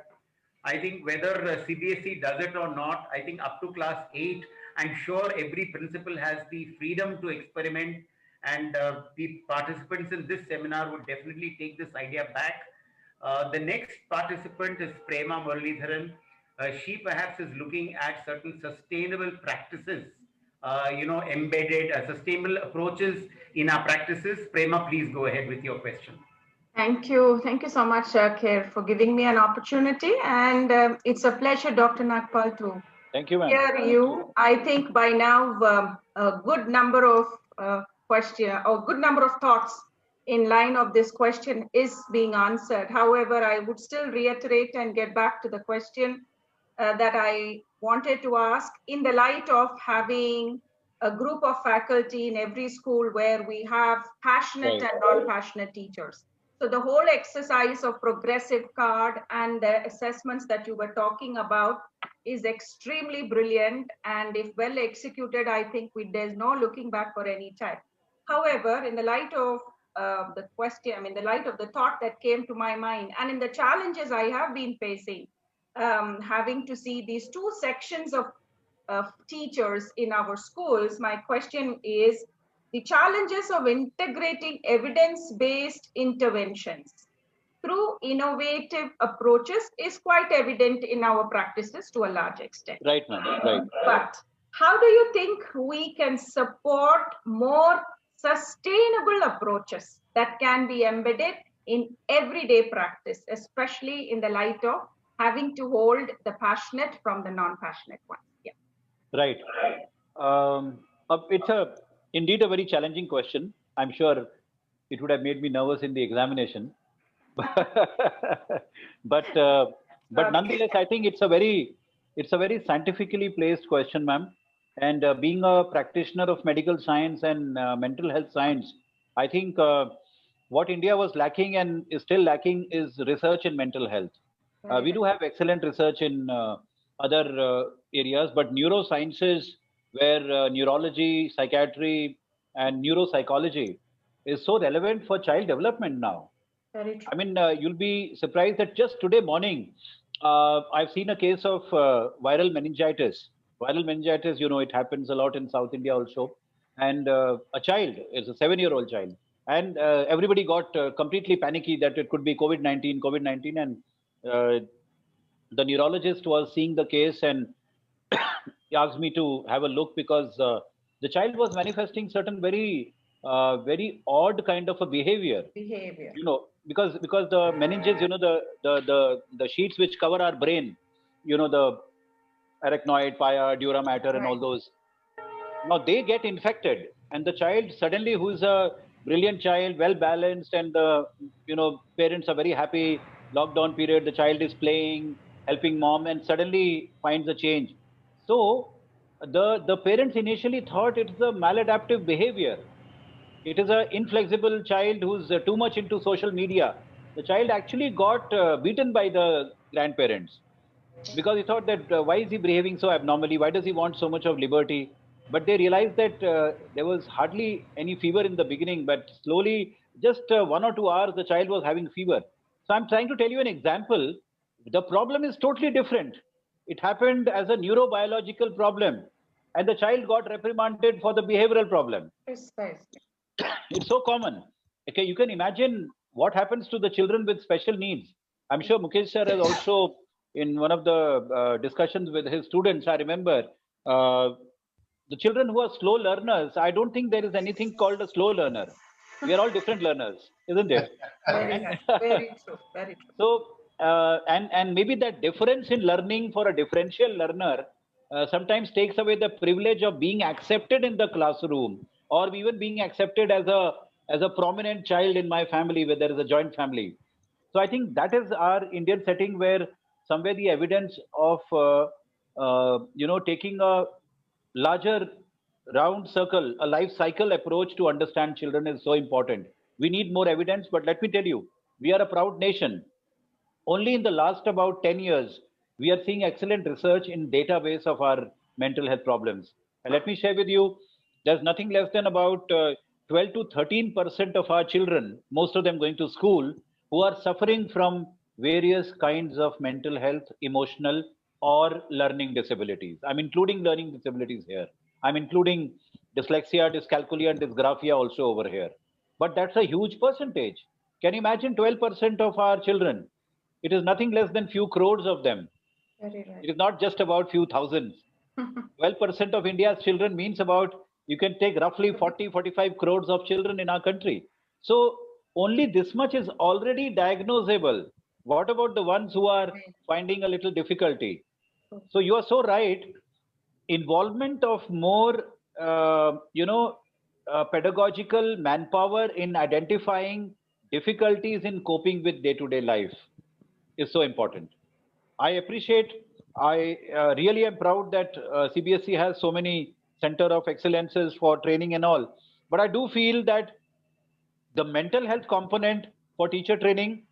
I think whether CBSE does it or not, I think up to class 8, I'm sure every principal has the freedom to experiment, and the participants in this seminar would definitely take this idea back. The next participant is Prema Muralidharan. She perhaps is looking at certain sustainable practices, embedded sustainable approaches in our practices. Prema, please go ahead with your question. Thank you. Thank you so much, Kher, for giving me an opportunity. And it's a pleasure, Dr. Nagapal, to hear you. I think by now a good number of good number of thoughts in line of this question is being answered. However, I would still reiterate and get back to the question that I wanted to ask in the light of having a group of faculty in every school where we have passionate and non-passionate teachers. So the whole exercise of progressive card and the assessments that you were talking about is extremely brilliant. And if well executed, I think there's no looking back for any time. However, in the light of the question, in the light of the thought that came to my mind, and in the challenges I have been facing, having to see these two sections of teachers in our schools, my question is, the challenges of integrating evidence-based interventions through innovative approaches is quite evident in our practices to a large extent. Right, ma'am. Right. But how do you think we can support more sustainable approaches that can be embedded in everyday practice, especially in the light of having to hold the passionate from the non-passionate ones? Yeah. Right. It's indeed a very challenging question. I'm sure it would have made me nervous in the examination. but nonetheless, I think it's a very scientifically placed question, ma'am. And being a practitioner of medical science and mental health science, I think what India was lacking and is still lacking is research in mental health. We do have excellent research in other areas, but neurosciences, where neurology, psychiatry, and neuropsychology is so relevant for child development now. Very true. I mean, you'll be surprised that just today morning, I've seen a case of viral meningitis. Viral meningitis, it happens a lot in South India also. And a child is a 7-year-old child. And everybody got completely panicky that it could be COVID-19. And the neurologist was seeing the case and he asked me to have a look because the child was manifesting certain very odd kind of a behavior. Because the meninges, the sheets which cover our brain, the arachnoid, pia, dura mater, and all those. Now they get infected, and the child suddenly, who is a brilliant child, well balanced, and the parents are very happy. Lockdown period, the child is playing, helping mom, and suddenly finds a change. So the parents initially thought it's a maladaptive behavior. It is an inflexible child who's too much into social media. The child actually got beaten by the grandparents because he thought that why is he behaving so abnormally? Why does he want so much of liberty? But they realized that there was hardly any fever in the beginning, but slowly, just 1 or 2 hours, the child was having fever. So I'm trying to tell you an example The problem is totally different. It happened as a neurobiological problem, and the child got reprimanded for the behavioral problem. Precisely. It's so common. Okay, you can imagine what happens to the children with special needs. I'm sure Mukesh sir has also, in one of the discussions with his students, I remember, the children who are slow learners, I don't think there is anything called a slow learner. We are all different learners, isn't it? Very true. Very true. So, and maybe that difference in learning for a differential learner sometimes takes away the privilege of being accepted in the classroom, or even being accepted as a prominent child in my family, where there is a joint family. So I think that is our Indian setting, where somewhere the evidence of taking a larger round circle, a life cycle approach to understand children is so important. We need more evidence, but let me tell you, we are a proud nation. Only in the last about 10 years, we are seeing excellent research in database of our mental health problems. And let me share with you, there's nothing less than about 12 to 13% of our children, most of them going to school, who are suffering from various kinds of mental health, emotional, or learning disabilities. I'm including learning disabilities here. I'm including dyslexia, dyscalculia, and dysgraphia also over here. But that's a huge percentage. Can you imagine 12% of our children? It is nothing less than few crores of them. Very right. It is not just about few thousands. 12% of India's children means about, you can take roughly 40-45 crores of children in our country. So only this much is already diagnosable. What about the ones who are finding a little difficulty? So you are so right. Involvement of more, pedagogical manpower in identifying difficulties in coping with day-to-day life is so important. I appreciate, I really am proud that CBSE has so many center of excellences for training and all. But I do feel that the mental health component for teacher training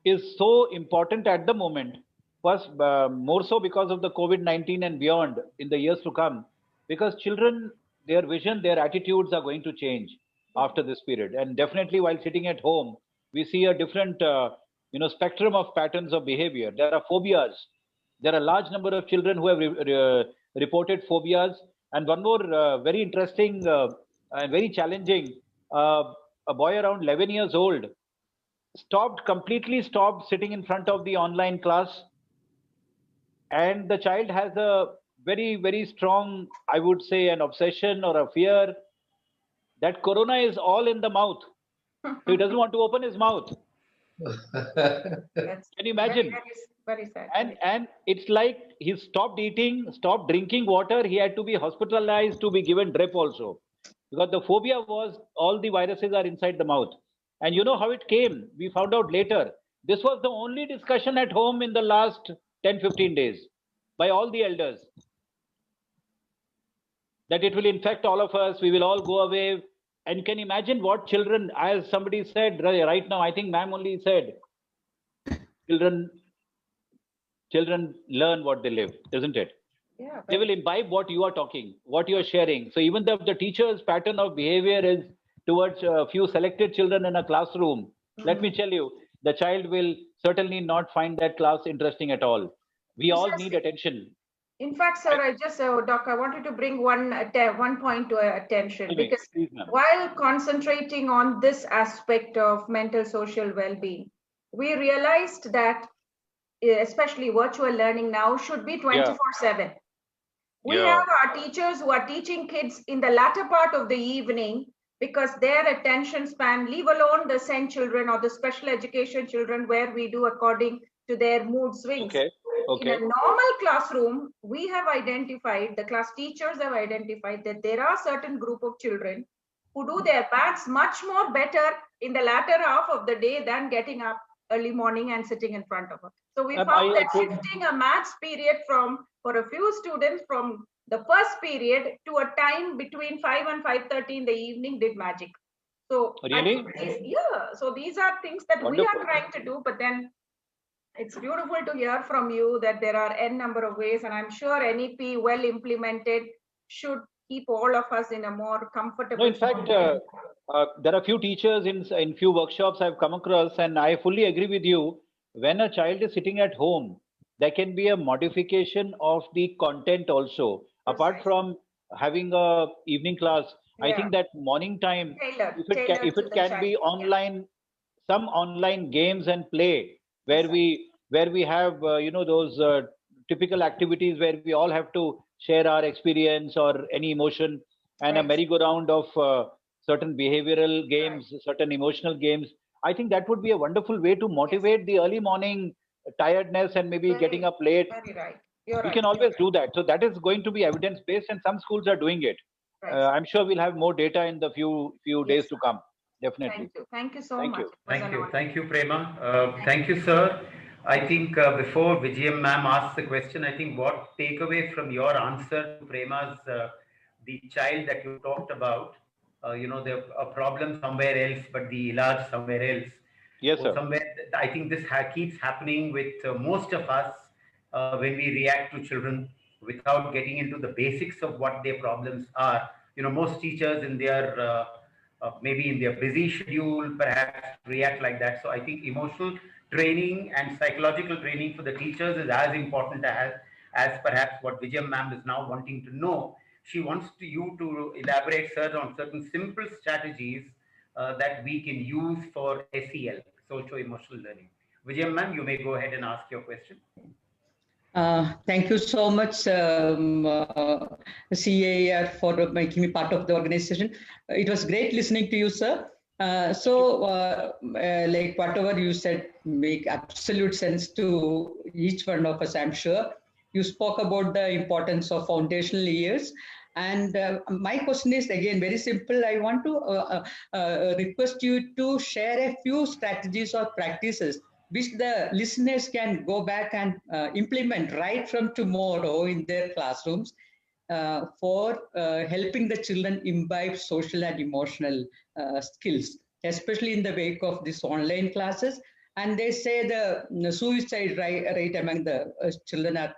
is so important at the moment. First, more so because of the COVID-19 and beyond in the years to come, because children, their vision, their attitudes are going to change after this period. And definitely while sitting at home, we see a different, spectrum of patterns of behavior. There are phobias. There are a large number of children who have reported phobias. And one more very interesting and very challenging, a boy around 11 years old completely stopped sitting in front of the online class, and the child has a very, very strong, I would say, an obsession or a fear that corona is all in the mouth, so he doesn't want to open his mouth. Can you imagine? Very sad. And it's like he stopped eating, stopped drinking water. He had to be hospitalized, to be given drip also, because the phobia was all the viruses are inside the mouth. And you know how it came? We found out later. This was the only discussion at home in the last 10-15 days by all the elders, that it will infect all of us, we will all go away. And you can imagine what children, as somebody said right now, I think ma'am only said, children learn what they live, isn't it? Yeah, they will imbibe what you are talking, what you are sharing. So even if the teacher's pattern of behavior is towards a few selected children in a classroom, let me tell you, the child will certainly not find that class interesting at all. We all need attention. In fact, sir, Doc, I wanted to bring one point to attention, because while concentrating on this aspect of mental social well-being, we realized that especially virtual learning now should be 24/7. We have our teachers who are teaching kids in the latter part of the evening, because their attention span, leave alone the SEN children or the special education children, where we do according to their mood swings. In a normal classroom, we have identified, the class teachers have identified, that there are certain group of children who do their maths much more better in the latter half of the day than getting up early morning and sitting in front of us. So we found that shifting a maths period for a few students from the first period to a time between 5 and 5:30 in the evening did magic. So really? So these are things that we are trying to do, but then it's beautiful to hear from you that there are n number of ways, and I'm sure NEP well implemented should keep all of us in a more comfortable. No, in fact, there are few teachers in few workshops I've come across, and I fully agree with you when a child is sitting at home, there can be a modification of the content also. Apart from having a evening class, I think that morning time, if it can be online, some online games and play where we have those typical activities where we all have to share our experience or any emotion, and a merry-go-round of certain behavioral games, certain emotional games. I think that would be a wonderful way to motivate the early morning tiredness and maybe getting up late. Very right. We can always do that. So that is going to be evidence-based, and some schools are doing it. I'm sure we'll have more data in the few days to come. Definitely. Thank you. Thank you so much. Thank you. Thank you, Prema. Thank you, sir. I think before Vijayam ma'am asks the question, I think what takeaway from your answer to Prema's the child that you talked about, the a problem somewhere else, but the ilaj somewhere else. Yes, sir. Somewhere, I think this keeps happening with most of us when we react to children without getting into the basics of what their problems are. Most teachers in their maybe in their busy schedule perhaps react like that. So I think emotional training and psychological training for the teachers is as important as perhaps what Vijayam ma'am is now wanting to know. She wants you to elaborate, sir, on certain simple strategies that we can use for SEL, socio-emotional learning. Vijayam ma'am, you may go ahead and ask your question. Thank you so much, CEIR, for making me part of the organization. It was great listening to you, sir. Like whatever you said make absolute sense to each one of us, I'm sure. You spoke about the importance of foundational years. And my question is, again, very simple. I want to request you to share a few strategies or practices which the listeners can go back and implement right from tomorrow in their classrooms for helping the children imbibe social and emotional skills, especially in the wake of these online classes. And they say the suicide rate among the children are,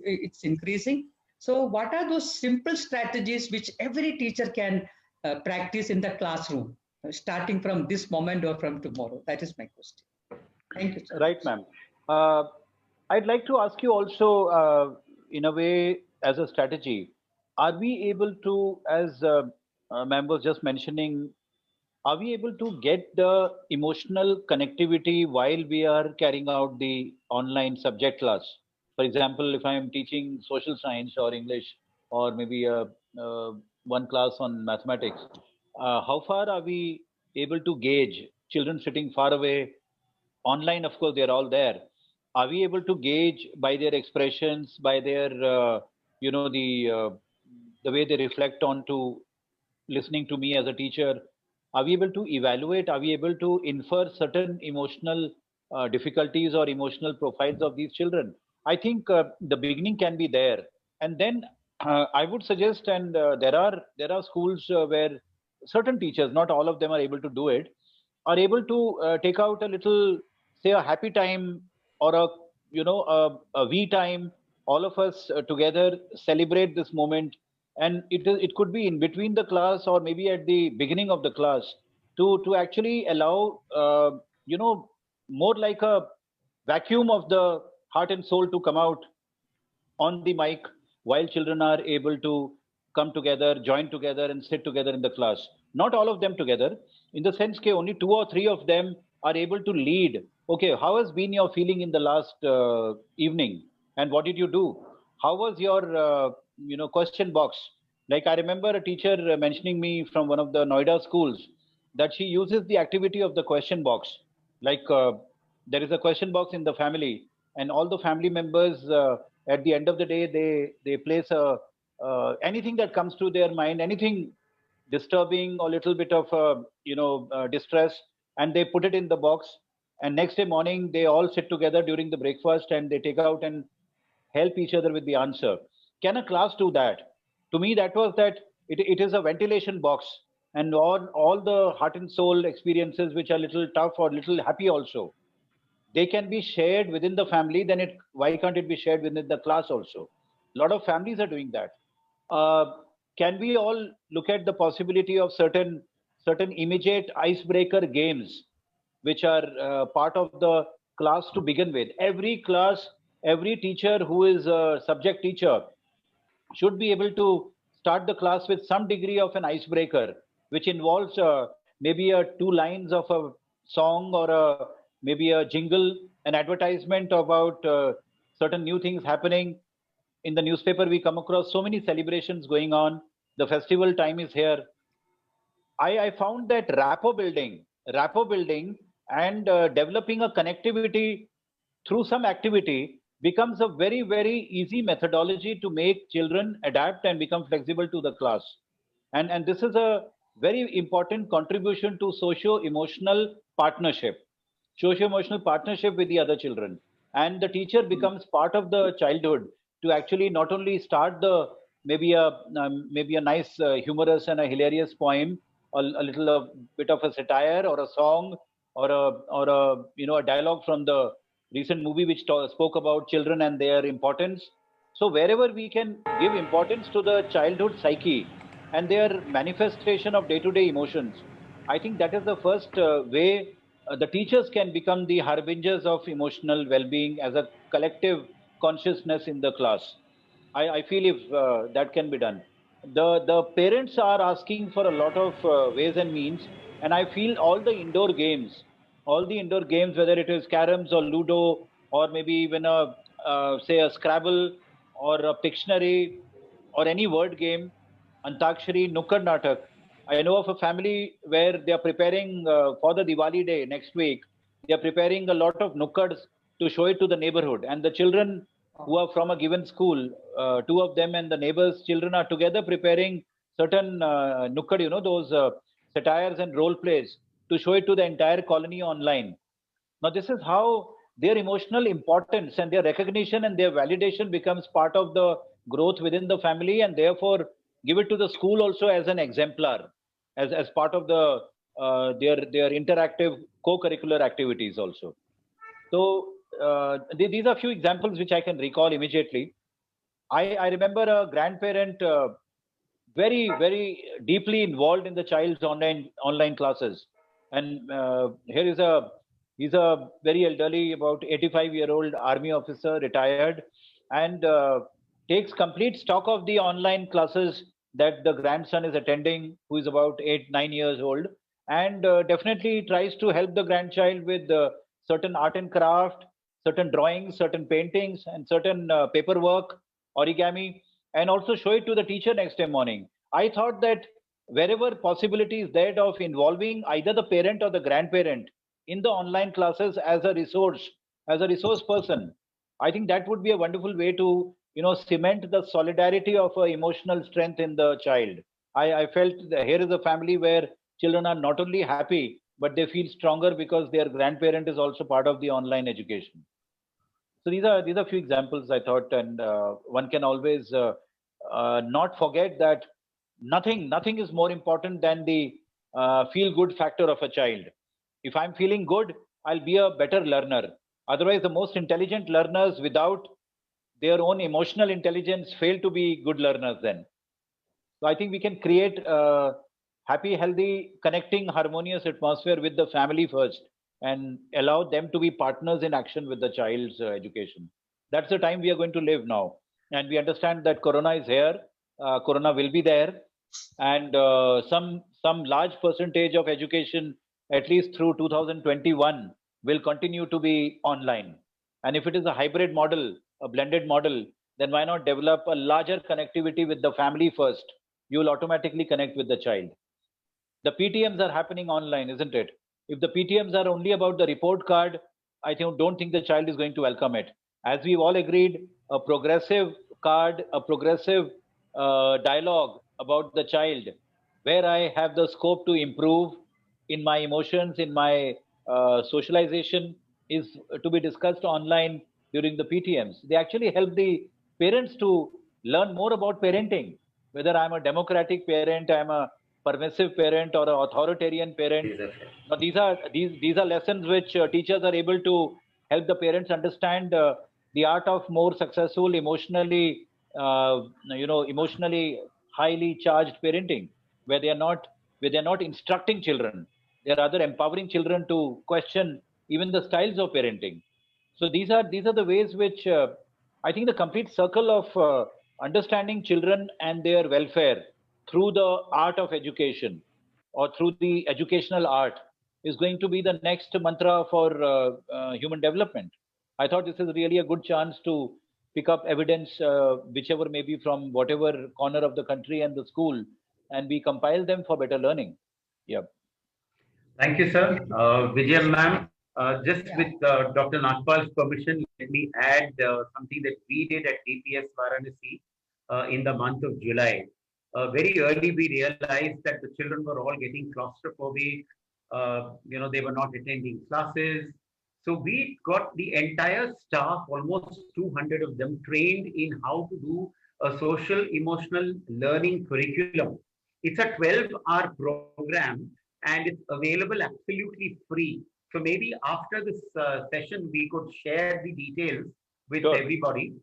it's increasing. So what are those simple strategies which every teacher can practice in the classroom, starting from this moment or from tomorrow? That is my question. Thank you, sir. Right, ma'am. I'd like to ask you also, in a way, as a strategy, are we able to, as ma'am was just mentioning, are we able to get the emotional connectivity while we are carrying out the online subject class? For example, if I am teaching social science or English, or maybe one class on mathematics, how far are we able to gauge children sitting far away? Online, of course, they're all there. Are we able to gauge by their expressions, by their, the way they reflect on to listening to me as a teacher? Are we able to evaluate? Are we able to infer certain emotional difficulties or emotional profiles of these children? I think the beginning can be there, and then I would suggest, and there are schools where certain teachers, not all of them are able to do it, are able to take out a little, say, a happy time or a we time. All of us together celebrate this moment, and it could be in between the class or maybe at the beginning of the class to actually allow more like a vacuum of the heart and soul to come out on the mic while children are able to come together, join together, and sit together in the class. Not all of them together, in the sense that only 2 or 3 of them are able to lead. Okay, how has been your feeling in the last evening, and what did you do? How was your question box? Like, I remember a teacher mentioning me from one of the Noida schools that she uses the activity of the question box. Like, there is a question box in the family, and all the family members at the end of the day they place anything that comes to their mind, anything disturbing or little bit of distress, and they put it in the box, and next day morning they all sit together during the breakfast and they take out and help each other with the answer. Can a class do that? To me, that was that it is a ventilation box, and all the heart and soul experiences which are little tough or little happy also, they can be shared within the family. Then why can't it be shared within the class also? A lot of families are doing that. Can we all look at the possibility of certain immediate icebreaker games which are part of the class to begin with. Every class, every teacher who is a subject teacher should be able to start the class with some degree of an icebreaker, which involves maybe 2 lines of a song or maybe a jingle, an advertisement about certain new things happening. In the newspaper, we come across so many celebrations going on. The festival time is here. I found that rapport building and developing a connectivity through some activity becomes a very, very easy methodology to make children adapt and become flexible to the class. And this is a very important contribution to socio-emotional partnership, socio-emotional partnership with the other children. And the teacher becomes part of the childhood to actually not only start the maybe a nice humorous and a hilarious poem, a little bit of a satire or a song or a dialogue from the recent movie which spoke about children and their importance. So wherever we can give importance to the childhood psyche and their manifestation of day-to-day emotions, I think that is the first way the teachers can become the harbingers of emotional well-being as a collective consciousness in the class. I feel if that can be done. The parents are asking for a lot of ways and means, and I feel all the indoor games, whether it is caroms or ludo or maybe even say a Scrabble or a Pictionary or any word game, Antakshari, Nukkad Natak. I know of a family where they are preparing for the Diwali day next week. They are preparing a lot of Nukkads to show it to the neighborhood, and the children who are from a given school, 2 of them and the neighbors' children are together preparing certain Nukkad, those satires and role plays to show it to the entire colony online. Now, this is how their emotional importance and their recognition and their validation becomes part of the growth within the family, and therefore give it to the school also as an exemplar, as part of the their interactive co-curricular activities also. So these are few examples which I can recall immediately. I remember a grandparent very, very deeply involved in the child's online classes. And he's a very elderly, about 85-year-old army officer, retired, and takes complete stock of the online classes that the grandson is attending, who is about 8-9 years old, and definitely tries to help the grandchild with certain art and craft, certain drawings, certain paintings, and certain paperwork, origami, and also show it to the teacher next day morning. I thought that wherever possibility is there of involving either the parent or the grandparent in the online classes as a resource person, I think that would be a wonderful way to cement the solidarity of emotional strength in the child. I felt that here is a family where children are not only happy, but they feel stronger because their grandparent is also part of the online education. So these are few examples I thought, and one can always not forget that nothing is more important than the feel good factor of a child. If I'm feeling good, I'll be a better learner. Otherwise, the most intelligent learners without their own emotional intelligence fail to be good learners then. So I think we can create a happy, healthy, connecting, harmonious atmosphere with the family first, and allow them to be partners in action with the child's education. That's the time we are going to live now. And we understand that Corona is here. Corona will be there. And some large percentage of education, at least through 2021, will continue to be online. And if it is a hybrid model, a blended model, then why not develop a larger connectivity with the family first? You will automatically connect with the child. The PTMs are happening online, isn't it? If the PTMs are only about the report card, I don't think the child is going to welcome it. As we've all agreed, a progressive card, a progressive dialogue about the child, where I have the scope to improve in my emotions, in my socialization, is to be discussed online during the PTMs. They actually help the parents to learn more about parenting, whether I'm a democratic parent, I'm a permissive parent, or an authoritarian parent. Now, these are lessons which teachers are able to help the parents understand the art of more successful, emotionally highly charged parenting, where they are not instructing children, they are rather empowering children to question even the styles of parenting. So these are the ways which I think the complete circle of understanding children and their welfare through the art of education or through the educational art is going to be the next mantra for human development. I thought this is really a good chance to pick up evidence, whichever may be from whatever corner of the country and the school, and we compile them for better learning. Yeah. Thank you, sir. Vijay ma'am, just with Dr. Nagapal's permission, let me add something that we did at DPS Varanasi in the month of July. Very early, we realized that the children were all getting claustrophobic. They were not attending classes. So we got the entire staff, almost 200 of them, trained in how to do a social emotional learning curriculum. It's a 12-hour program and it's available absolutely free. So maybe after this session, we could share the details with everybody.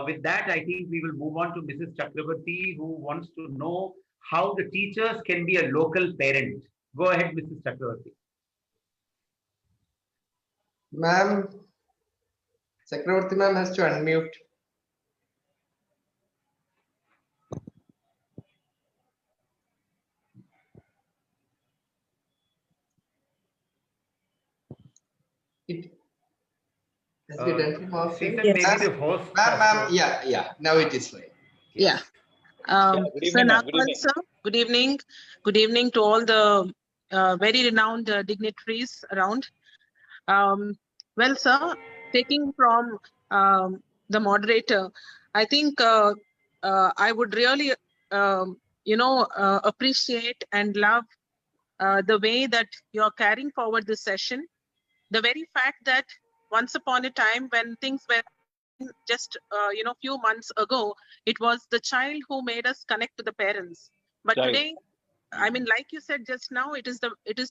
With that, I think we will move on to Mrs. Chakravarti, who wants to know how the teachers can be a local parent. Go ahead, Mrs. Chakravarti. Ma'am, Chakravarti ma'am has to unmute. It has been done from our side. Maybe the host. Ma'am, yeah. Now it is fine. Yeah. Good evening, sir. Good evening. Good evening to all the very renowned dignitaries around. Well, sir, taking from the moderator, I think I would really, appreciate and love the way that you're carrying forward this session. The very fact that once upon a time when things were just few months ago, it was the child who made us connect to the parents. But today, I mean, like you said just now, it is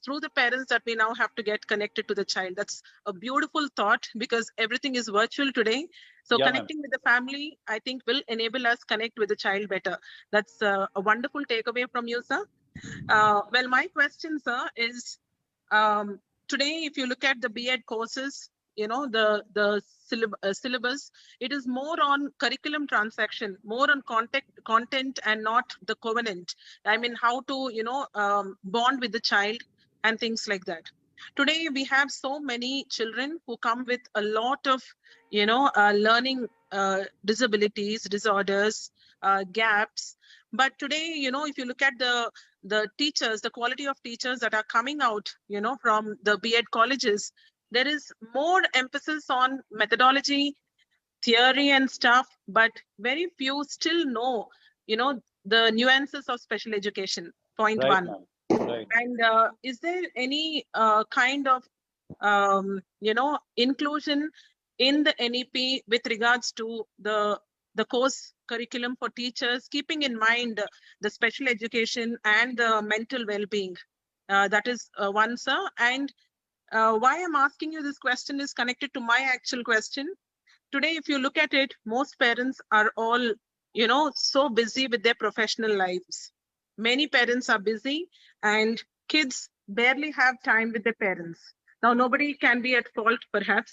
through the parents that we now have to get connected to the child. That's a beautiful thought because everything is virtual today. So connecting with the family, I think, will enable us connect with the child better. That's a wonderful takeaway from you, sir. Well, my question, sir, is today, if you look at the B.Ed courses, the syllabus, it is more on curriculum transaction, more on content and not the covenant. I mean, how to, bond with the child and things like that. Today, we have so many children who come with a lot of, learning disabilities, disorders, gaps. But today, if you look at the teachers, the quality of teachers that are coming out, from the B.Ed colleges, there is more emphasis on methodology, theory and stuff, but very few still know, the nuances of special education, point one. Right. And is there any kind of, inclusion in the NEP with regards to the course curriculum for teachers, keeping in mind the special education and the mental well-being? That is one, sir. And why I'm asking you this question is connected to my actual question. Today, if you look at it, most parents are all, so busy with their professional lives. Many parents are busy and kids barely have time with their parents. Now, nobody can be at fault, perhaps,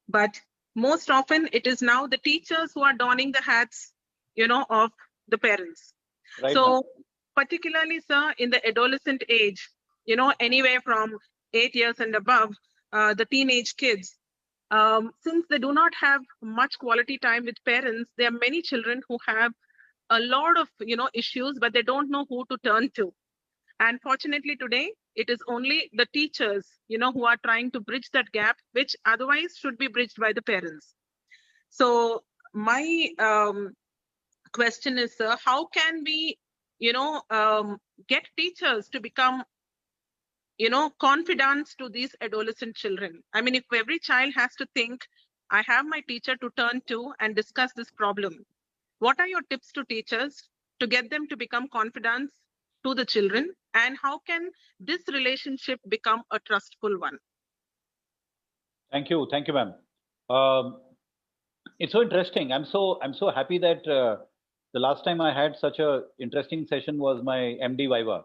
but most often it is now the teachers who are donning the hats, of the parents. Right. So particularly, sir, in the adolescent age, anywhere from 8 years and above, the teenage kids, since they do not have much quality time with parents, there are many children who have a lot of, issues, but they don't know who to turn to. And fortunately today, it is only the teachers, who are trying to bridge that gap, which otherwise should be bridged by the parents. So my question is, sir, how can we, get teachers to become, confidants to these adolescent children? I mean, if every child has to think, I have my teacher to turn to and discuss this problem, what are your tips to teachers to get them to become confidants to the children? And how can this relationship become a trustful one? Thank you, ma'am. It's so interesting. I'm so happy that the last time I had such a interesting session was my MD Viva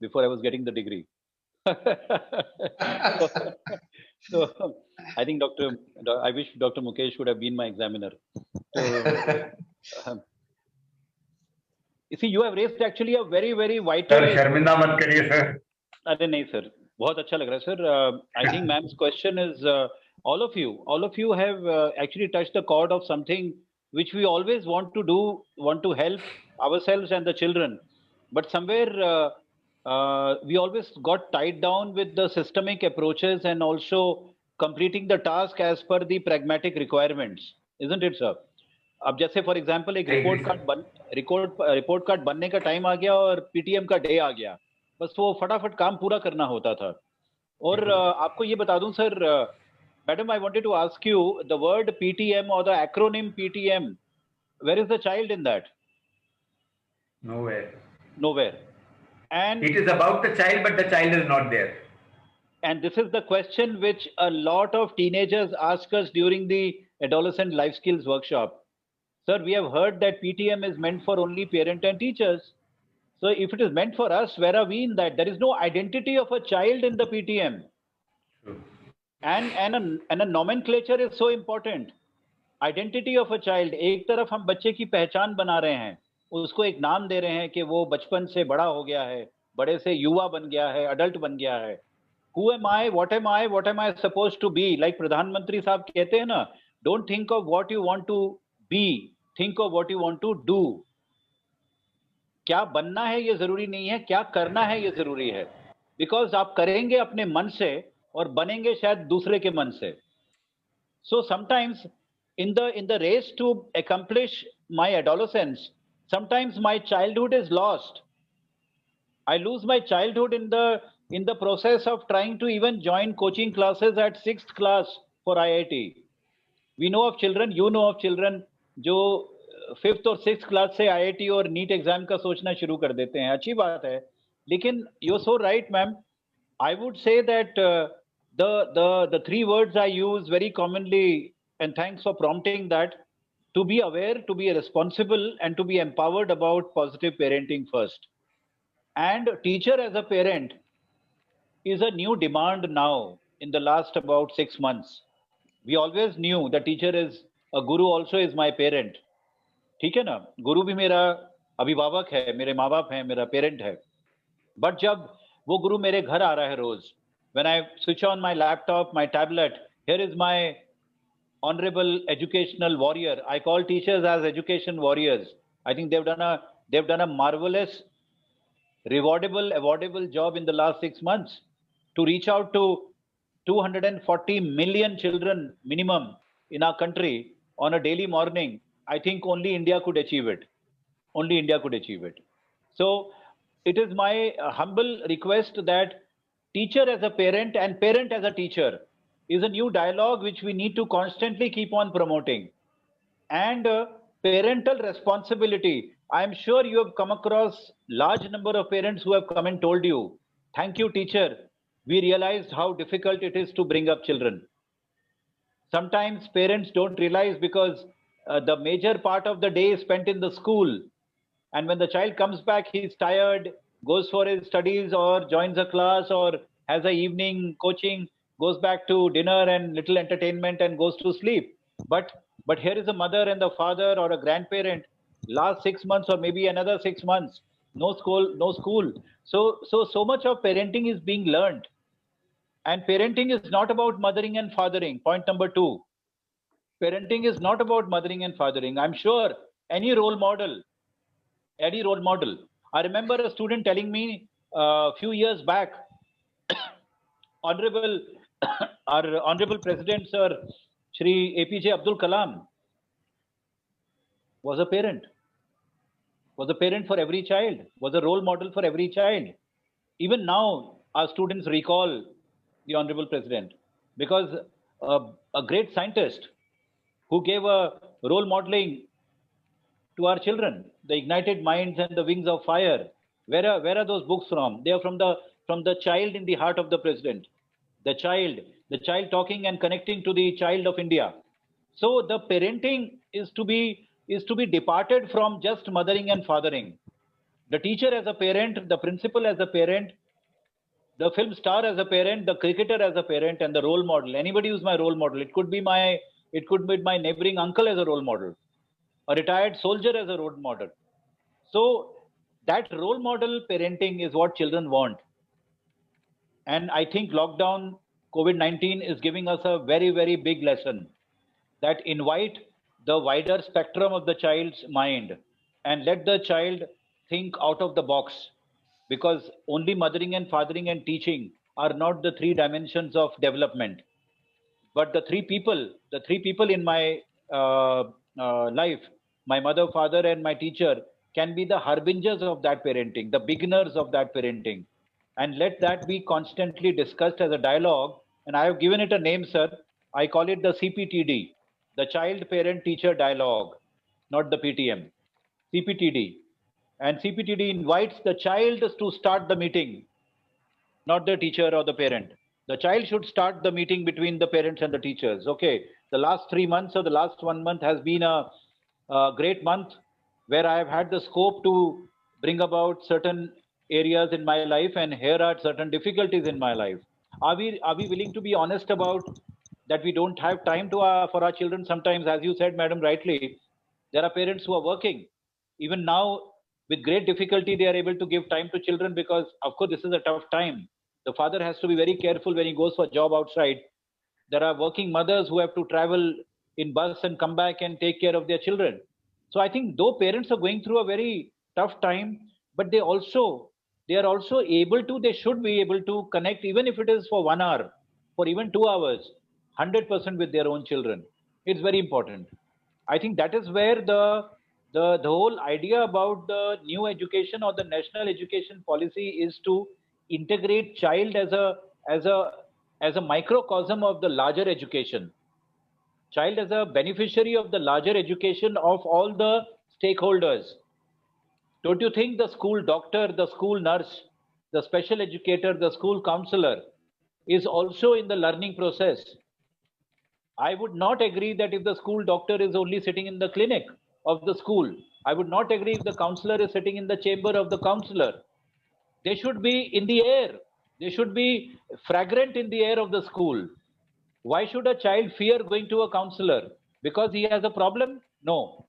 before I was getting the degree. So I think I wish Dr. Mukesh would have been my examiner. So, you see, you have raised actually a very, very vital. Sir, शर्मिंदा मत करिए sir. अरे नहीं sir, बहुत अच्छा लग रहा है sir. I think ma'am's question is all of you have actually touched the chord of something which we always want to do, want to help ourselves and the children, but somewhere we always got tied down with the systemic approaches and also completing the task as per the pragmatic requirements, isn't it, sir? अब जैसे for example एक report card बनने का time आ गया और PTM का day आ गया, बस वो फटाफट काम पूरा करना होता था. और आपको ये बता दूं sir, madam, I wanted to ask you the word PTM और the acronym PTM, where is the child in that? Nowhere. And it is about the child, but the child is not there. And this is the question which a lot of teenagers ask us during the adolescent life skills workshop. Sir, we have heard that PTM is meant for only parent and teachers. So if it is meant for us, where are we in that? There is no identity of a child in the PTM. True. And a nomenclature is so important. Identity of a child. एक तरफ हम बच्चे की पहचान बना रहे हैं, उसको एक नाम दे रहे हैं कि वो बचपन से बड़ा हो गया है, बड़े से युवा बन गया है, अडल्ट बन गया है. Who am I? What am I? What am I supposed to be? Like प्रधानमंत्री साहब कहते हैं ना, don't think of what you want to be, think of what you want to do. क्या बनना है ये जरूरी नहीं है, क्या करना है ये जरूरी है. Because आप करेंगे अपने मन से और बनेंगे शायद दूसरे के मन से. So sometimes in the race to accomplish my adolescence, sometimes my childhood is lost. I lose my childhood in the process of trying to even join coaching classes at 6th class for IIT. We know of children, you know of children जो 5th और 6th class से IIT और NEET exam का सोचना शुरू कर देते हैं. अच्छी बात है, लेकिन you're so right, ma'am. I would say that the three words I use very commonly, and thanks for prompting that, to be aware, to be responsible, and to be empowered about positive parenting first. And teacher as a parent is a new demand now in the last about 6 months. We always knew the teacher is a guru, also is my parent. ठीक है ना, गुरु भी मेरा अभिभावक है, मेरे माँ बाप हैं, मेरा पेरेंट है. बट जब वो गुरु मेरे घर आ रहा है रोज, when I switch on my laptop, my tablet, here is my honorable educational warrior. I call teachers as education warriors. I think they've done a marvelous, rewardable, awardable job in the last 6 months to reach out to 240 million children minimum in our country on a daily morning. I think only India could achieve it. Only India could achieve it. So it is my humble request that teacher as a parent and parent as a teacher is a new dialogue which we need to constantly keep on promoting. And parental responsibility. I am sure you have come across large number of parents who have come and told you, thank you, teacher. We realized how difficult it is to bring up children. Sometimes parents don't realize because the major part of the day is spent in the school. And when the child comes back, he's tired, goes for his studies or joins a class or has a evening coaching, goes back to dinner and little entertainment and goes to sleep. But here is a mother and the father or a grandparent, last 6 months or maybe another 6 months, no school. So much of parenting is being learned. And parenting is not about mothering and fathering. Point number 2. Parenting is not about mothering and fathering. I'm sure any role model. I remember a student telling me a few years back, Honorable President Sir Shri APJ Abdul Kalam was a parent for every child, was a role model for every child. Even now, our students recall the Honorable President because a great scientist who gave a role modeling to our children, the Ignited Minds and the Wings of Fire. Where are those books from? They are from the child in the heart of the president, the child talking and connecting to the child of India. So the parenting is to be departed from just mothering and fathering. The teacher as a parent, the principal as a parent, The film star as a parent, the cricketer as a parent, and the role model. Anybody who's my role model. It could be my neighboring uncle as a role model, a retired soldier as a role model. So that role model parenting is what children want. And I think lockdown, COVID-19 is giving us a very, very big lesson that invite the wider spectrum of the child's mind and let the child think out of the box, because only mothering and fathering and teaching are not the three dimensions of development. But the three people in my life, my mother, father, and my teacher, can be the harbingers of that parenting, the beginners of that parenting. And let that be constantly discussed as a dialogue. And I have given it a name, sir. I call it the CPTD, the Child Parent Teacher Dialogue, not the PTM, CPTD. And CPTD invites the child to start the meeting, not the teacher or the parent. The child should start the meeting between the parents and the teachers. Okay, the last 3 months or the last 1 month has been a great month where I have had the scope to bring about certain areas in my life, and here are certain difficulties in my life. Are we willing to be honest about that? We don't have time to for our children sometimes, as you said, madam, rightly. There are parents who are working. Even now, with great difficulty, they are able to give time to children because, of course, this is a tough time. The father has to be very careful when he goes for a job outside. There are working mothers who have to travel in bus and come back and take care of their children. So I think though parents are going through a very tough time, but they are also able to, they should be able to connect, even if it is for 1 hour, for even 2 hours, 100% with their own children. It's very important. I think that is where the whole idea about the new education or the national education policy is to integrate child as a microcosm of the larger education. Child as a beneficiary of the larger education of all the stakeholders. Don't you think the school doctor, the school nurse, the special educator, the school counselor is also in the learning process? I would not agree that if the school doctor is only sitting in the clinic of the school. I would not agree if the counselor is sitting in the chamber of the counselor. They should be in the air. They should be fragrant in the air of the school. Why should a child fear going to a counselor? Because he has a problem? No.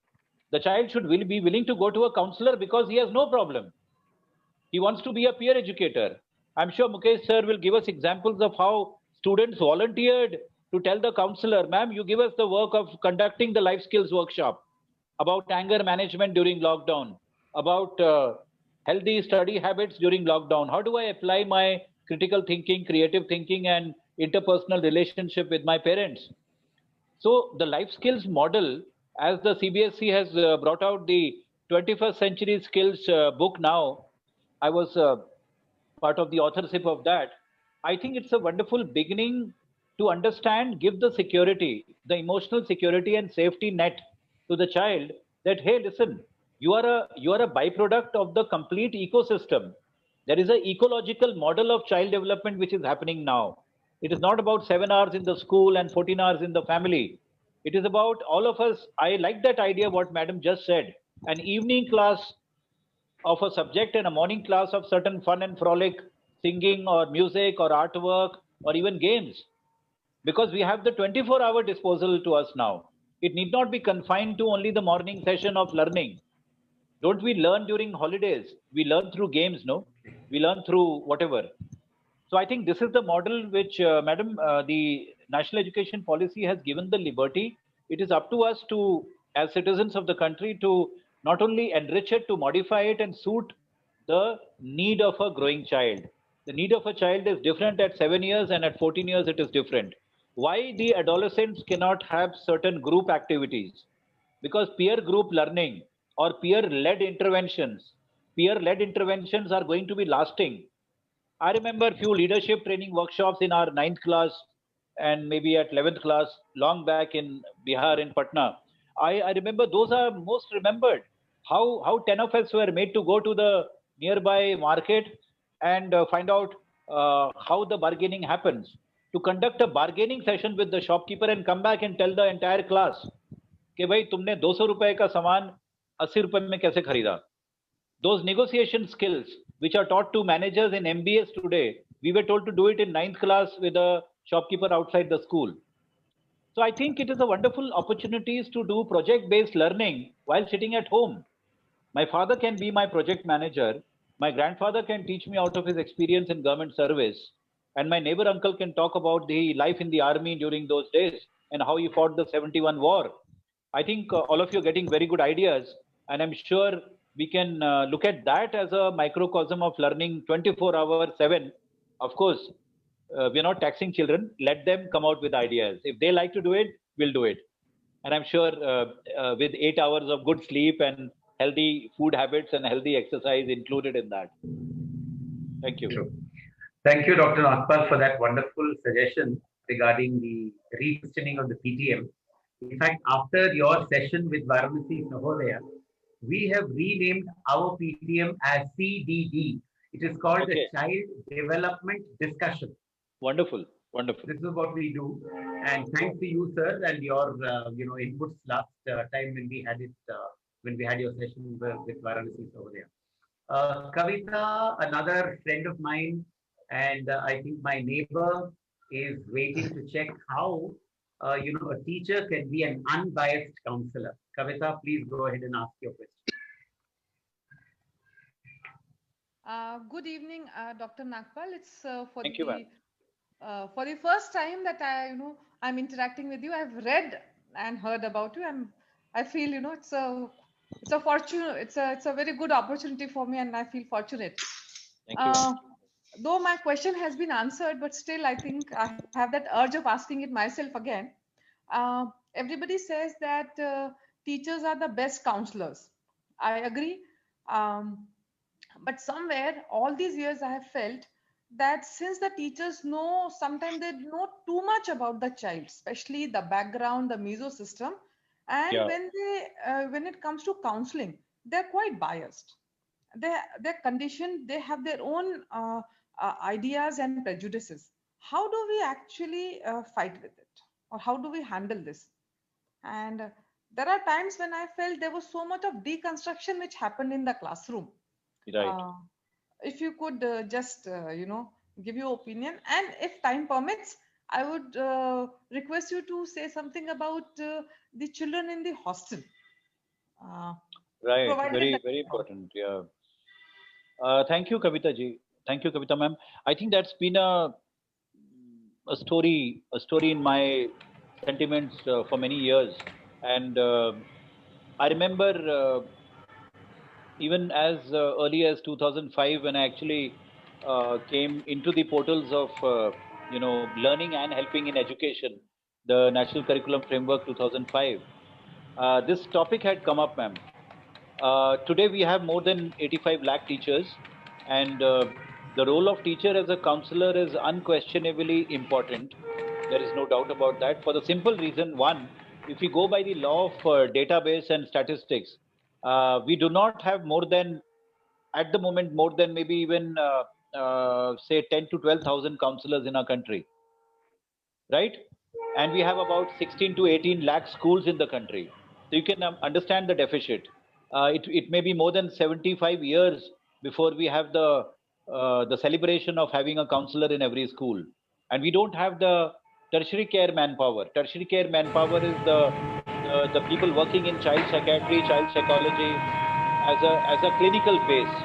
The child should be willing to go to a counselor because he has no problem. He wants to be a peer educator. I'm sure Mukesh sir will give us examples of how students volunteered to tell the counselor, ma'am, you give us the work of conducting the life skills workshop about anger management during lockdown, about healthy study habits during lockdown. How do I apply my critical thinking, creative thinking, and interpersonal relationship with my parents? So the life skills model, as the CBSE has brought out the 21st century skills book now, I was part of the authorship of that. I think it's a wonderful beginning to understand, give the security, the emotional security and safety net to the child that, hey, listen, you are a byproduct of the complete ecosystem. There is an ecological model of child development which is happening now. It is not about 7 hours in the school and 14 hours in the family. It is about all of us. I like that idea, what madam just said. An evening class of a subject and a morning class of certain fun and frolic, singing or music or artwork or even games. Because we have the 24-hour disposal to us now. It need not be confined to only the morning session of learning. Don't we learn during holidays? We learn through games, no? We learn through whatever. So I think this is the model which, madam, the national education policy has given the liberty. It is up to us to, as citizens of the country, to not only enrich it, to modify it and suit the need of a growing child. The need of a child is different at 7 years, and at 14 years it is different. Why the adolescents cannot have certain group activities? Because peer group learning or peer-led interventions are going to be lasting. I remember few leadership training workshops in our 9th class and maybe at 11th class, long back in Bihar, in Patna. I remember those are most remembered. How 10 of us were made to go to the nearby market and find out how the bargaining happens. To conduct a bargaining session with the shopkeeper and come back and tell the entire class, कि भाई तुमने 200 रुपए का सामान 80 रुपए में कैसे खरीदा? Those negotiation skills which are taught to managers in MBS today We were told to do it in 9th class with a shopkeeper outside the school. So I think it is a wonderful opportunities to do project-based learning while sitting at home. My father can be my project manager. My grandfather can teach me out of his experience in government service. And my neighbor uncle can talk about the life in the army during those days and how he fought the 71 war. I think all of you are getting very good ideas. And I'm sure we can look at that as a microcosm of learning 24/7. Of course, we're not taxing children. Let them come out with ideas. If they like to do it, we'll do it. And I'm sure with 8 hours of good sleep and healthy food habits and healthy exercise included in that. Thank you. True. Thank you, Dr. Nagapal, for that wonderful suggestion regarding the repositioning of the PTM. In fact, after your session with Varanasi Sahodaya, we have renamed our PTM as CDD. It is called the Child Development Discussion. Wonderful, wonderful. This is what we do, and thanks to you, sir, and your inputs last time when we had it when we had your session with Varanasi Sahodaya. Kavita, another friend of mine, and I think my neighbor is waiting to check how a teacher can be an unbiased counselor. Kavita, please go ahead and ask your question. Good evening, Dr. Nagapal. It's for the first time that I'm interacting with you. I've read and heard about you. I feel it's a fortune. It's a very good opportunity for me, and I feel fortunate. Thank you. Though my question has been answered, but still I think I have that urge of asking it myself again. Everybody says that teachers are the best counselors. I agree. But somewhere all these years I have felt that since the teachers know, sometimes they know too much about the child, especially the background, the meso system. And when it comes to counseling, they're quite biased. They're conditioned, they have their own ideas and prejudices. How do we actually fight with it? Or how do we handle this? And there are times when I felt there was so much of deconstruction which happened in the classroom. Right. If you could just, give your opinion. And if time permits, I would request you to say something about the children in the hostel. Right, very important. Yeah. Thank you, Kavita ji. Thank you, Kavita ma'am. I think that's been a story in my sentiments for many years. And I remember even as early as 2005, when I actually came into the portals of learning and helping in education, the National Curriculum Framework 2005. This topic had come up, ma'am. Today we have more than 85 lakh teachers, and the role of teacher as a counselor is unquestionably important. There is no doubt about that, for the simple reason, one, if we go by the law of database and statistics, we do not have more than, at the moment, more than maybe even say 10 to 12,000 counselors in our country, right? And we have about 16 to 18 lakh schools in the country. So you can understand the deficit. It may be more than 75 years before we have the celebration of having a counselor in every school. And we don't have the tertiary care manpower. Tertiary care manpower is the people working in child psychiatry, child psychology as a clinical base.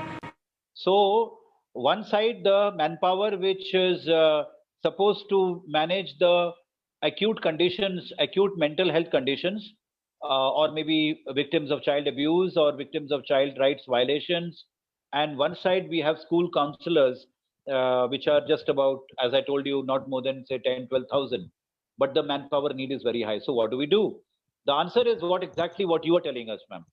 So one side, the manpower which is supposed to manage the acute conditions, acute mental health conditions, or maybe victims of child abuse or victims of child rights violations. And one side, we have school counselors, which are just about, as I told you, not more than say 10, 12,000. But the manpower need is very high. So what do? The answer is exactly what you are telling us, ma'am.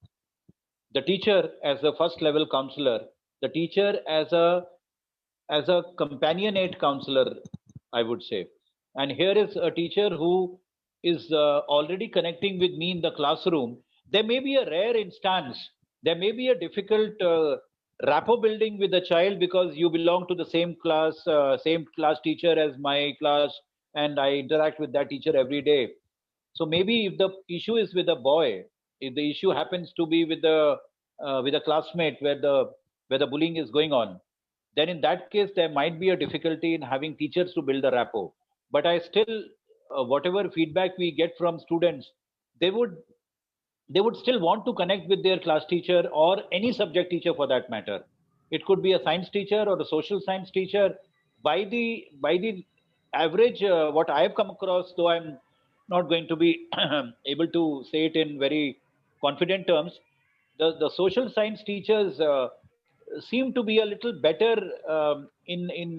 The teacher as a first level counselor, the teacher as a companionate counselor, I would say. And here is a teacher who is already connecting with me in the classroom. There may be a rare instance, there may be a difficult rapport building with the child because you belong to the same class teacher as my class, and I interact with that teacher every day. So maybe if the issue is with a boy, if the issue happens to be with a classmate where the bullying is going on, then in that case, there might be a difficulty in having teachers to build a rapport. But I still, whatever feedback we get from students, they would still want to connect with their class teacher or any subject teacher for that matter. It could be a science teacher or a social science teacher. By the average, what I have come across, though I'm not going to be able to say it in very confident terms, the social science teachers seem to be a little better in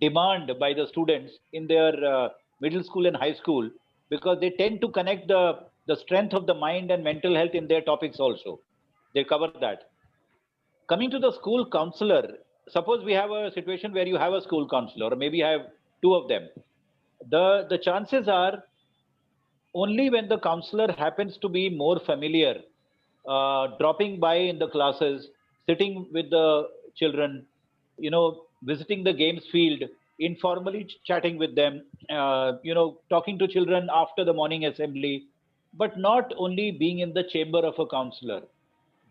demand by the students in their middle school and high school, because they tend to connect the strength of the mind and mental health in their topics also. They cover that. Coming to the school counselor, suppose we have a situation where you have a school counselor, or maybe you have two of them. The chances are, only when the counselor happens to be more familiar, dropping by in the classes, sitting with the children, visiting the games field, informally chatting with them, talking to children after the morning assembly, but not only being in the chamber of a counselor.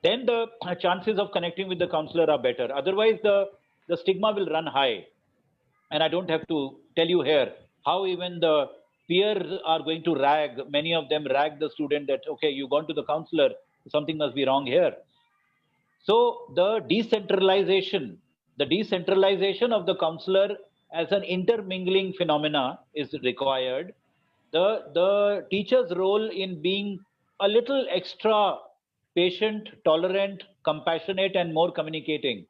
Then the chances of connecting with the counselor are better. Otherwise, the stigma will run high. And I don't have to tell you here how even the peers are going to many of them rag the student that, okay, you've gone to the counselor, something must be wrong here. So the decentralization of the counselor as an intermingling phenomena is required. The teacher's role in being a little extra patient, tolerant, compassionate, and more communicating.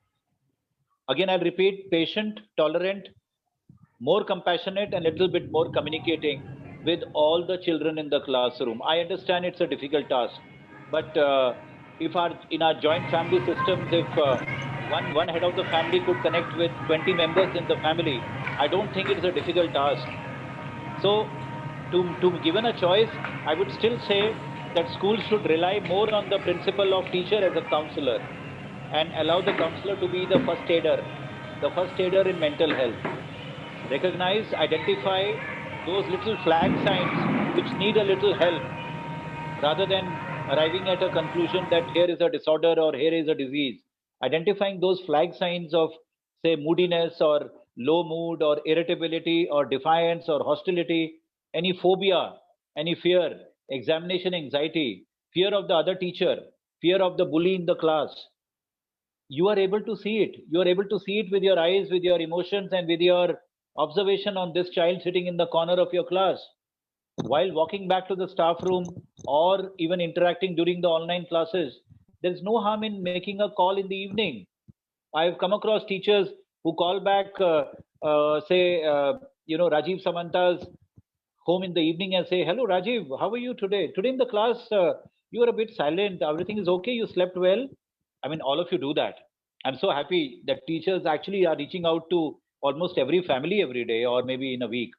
Again, I'll repeat: patient, tolerant, more compassionate, and a little bit more communicating with all the children in the classroom. I understand it's a difficult task, but if in our joint family systems, if one head of the family could connect with 20 members in the family, I don't think it's a difficult task. So, to given a choice, I would still say that schools should rely more on the principle of teacher as a counselor, and allow the counselor to be the first aider in mental health. Recognize, identify those little flag signs which need a little help, rather than arriving at a conclusion that here is a disorder or here is a disease. Identifying those flag signs of, say, moodiness or low mood or irritability or defiance or hostility, any phobia, any fear, examination anxiety, fear of the other teacher, fear of the bully in the class. You are able to see it. You are able to see it with your eyes, with your emotions, and with your observation on this child sitting in the corner of your class. While walking back to the staff room or even interacting during the online classes, there is no harm in making a call in the evening. I've come across teachers who call back, Rajiv Samanta's home in the evening and say, "Hello, Rajiv, how are you today? Today in the class, you were a bit silent. Everything is okay? You slept well?" I mean, all of you do that. I'm so happy that teachers actually are reaching out to almost every family every day or maybe in a week.